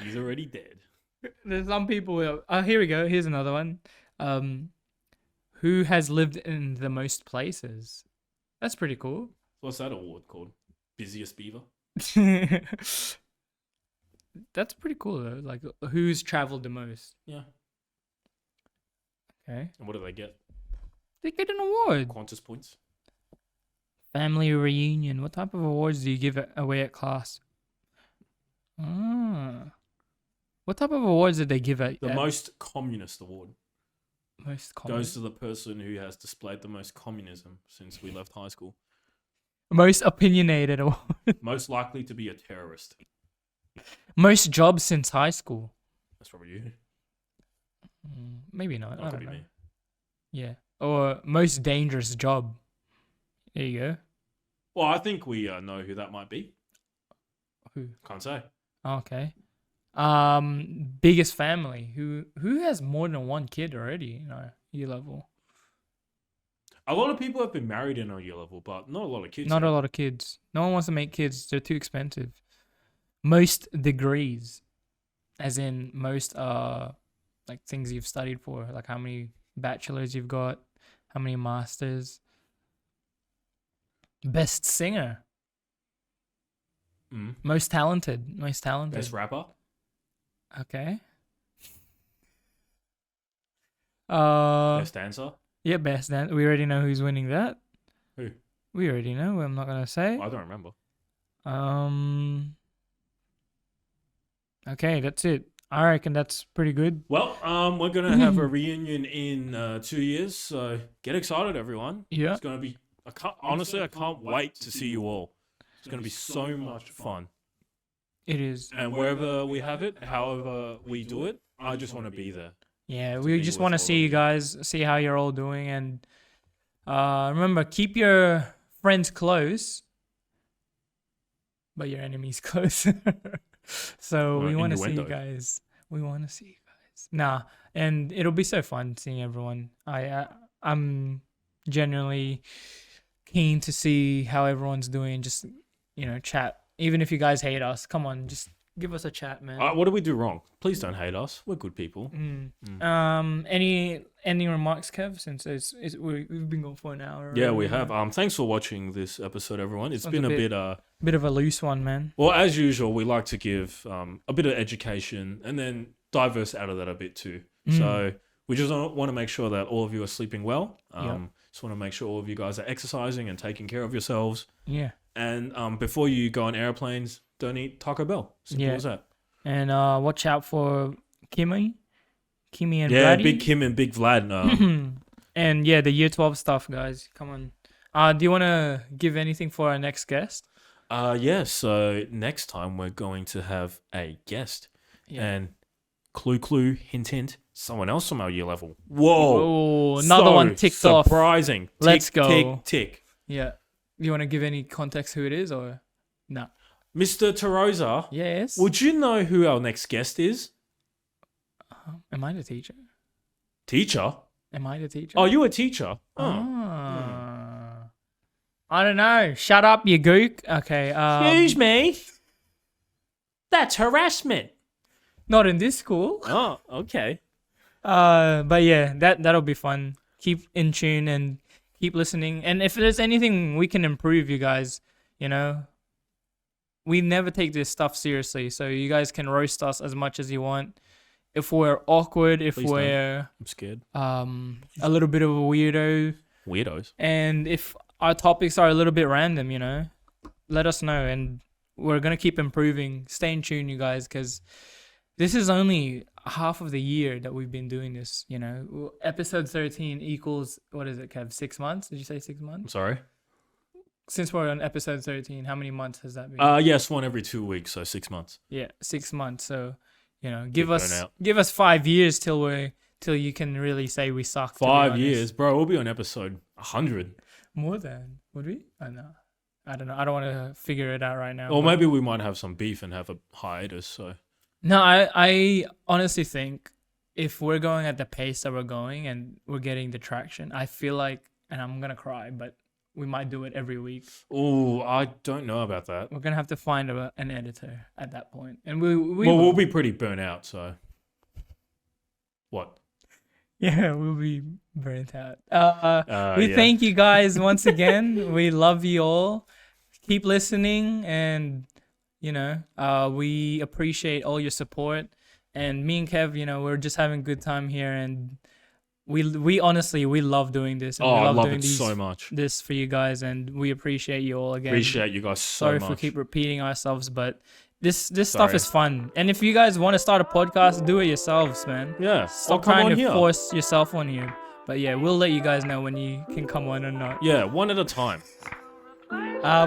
He's already dead. There's some people who, here we go. Here's another one. Who has lived in the most places? That's pretty cool. What's that award called? Busiest beaver? That's pretty cool though. Like, who's traveled the most? Yeah. Okay. And what do they get? They get an award. Qantas points? Family reunion. What type of awards do you give away at class? What type of awards did they give at The most communist award most goes to the person who has displayed the most communism since we left high school. most opinionated award? Most likely to be a terrorist. Most jobs since high school? That's probably you. Maybe not. That I could don't be know. me. Yeah. Or most dangerous job. There you go. Well, I think we know who that might be. Who? Can't say. Okay. Biggest family. Who has more than one kid already in our year level? A lot of people have been married in our year level, but not a lot of kids. Not yet. a lot of kids. No one wants to make kids. They're too expensive. Most degrees, as in most like things you've studied for, like how many bachelors you've got, how many masters. Best singer. Most talented. Most talented. Best rapper. Okay. Best dancer. Yeah, best dance. We already know who's winning that. Who? We already know. I'm not gonna say. I don't remember. Okay, that's it. I reckon that's pretty good. Well, we're gonna have a reunion in 2 years, so get excited, everyone. Yeah. It's gonna be. I can't wait to see you all. It's gonna be so much fun. It is. And wherever we have it, however we do it, I just want to be there. Yeah, to we be just with want all to of see you you. guys, see how you're all doing, and remember, keep your friends close, but your enemies close. So we want to see you innuendo. guys. We want to see you guys. Nah, and it'll be so fun seeing everyone. I'm genuinely keen to see how everyone's doing. Just chat. Even if you guys hate us, come on, just give us a chat, man. What do we do wrong? Please don't hate us. We're good people. Any remarks, Kev? Since we've been going for an hour. Yeah, we already. have. Thanks for watching this episode, everyone. It's Sounds been a a bit- bit. Bit of a loose one, man. Well, as usual, we like to give a bit of education and then diverse out of that a bit too. So we just want to make sure that all of you are sleeping well. Just want to make sure all of you guys are exercising and taking care of yourselves. Yeah. And before you go on airplanes, don't eat Taco Bell. Simple as that. And watch out for Kimmy and Yeah, Vladdy. Big Kim and Big Vlad. And yeah, the year 12 stuff, guys. Come on. Do you want to give anything for our next guest? Yeah, so next time we're going to have a guest. Yeah. And clue, hint, someone else from our year level. Whoa. Oh, another one ticked off. Surprising. Let's go. Tick. Yeah. Do you want to give any context who it is or no? Mr. Tarosa, Yes. would you know who our next guest is? Am I the teacher? Teacher? Am I the teacher? Oh, you a teacher? Oh. I don't know. Shut up, you gook. Okay. Excuse me? That's harassment. Not in this school. Oh, okay. But yeah, that'll be fun. Keep in tune and keep listening. And if there's anything we can improve, you guys, we never take this stuff seriously. So you guys can roast us as much as you want. If we're awkward, if Please don't. we're I'm scared. a little bit of a weirdo, Weirdos. and if our topics are a little bit random, let us know. And we're gonna keep improving. Stay in tune, you guys, because this is only half of the year that we've been doing this. Episode 13 equals, what is it, Kev? 6 months? Did you say 6 I'm months? sorry. Since we're on episode 13, how many months has that been? Yes, one every 2 weeks, so 6 months. Yeah, 6 months. So, give us burnout. 5 years till you can really say we suck. to be 5 honest. years, bro. We'll be on episode 100. More than, would we? I know. I don't know. I don't want to figure it out right now. Or but- maybe we might have some beef and have a hiatus. So No, I honestly think if we're going at the pace that we're going and we're getting the traction, I feel like, and I'm gonna cry, but we might do it every week. oh, I don't know about that. We're gonna have to find an editor at that point, and we Well, we'll be pretty burnt out. So what? Yeah, we'll be burnt out. We Yeah. thank you guys once again. We love you all. Keep listening, and we appreciate all your support. And me and Kev, we're just having a good time here, and we honestly we love doing this, and we I love love doing it so much. this for you guys, and we appreciate you all again. Appreciate you guys so Sorry much. for keep repeating ourselves, but this stuff Sorry. is fun. And if you guys want to start a podcast, do it yourselves, man. Yeah. Stop come trying on to here. force yourself on here. But yeah, we'll let you guys know when you can come on or not. Yeah, one at a time.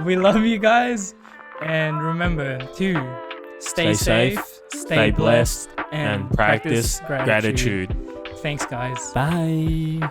We love you guys, and remember to stay safe, stay blessed, and practice gratitude. Thanks, guys. Bye.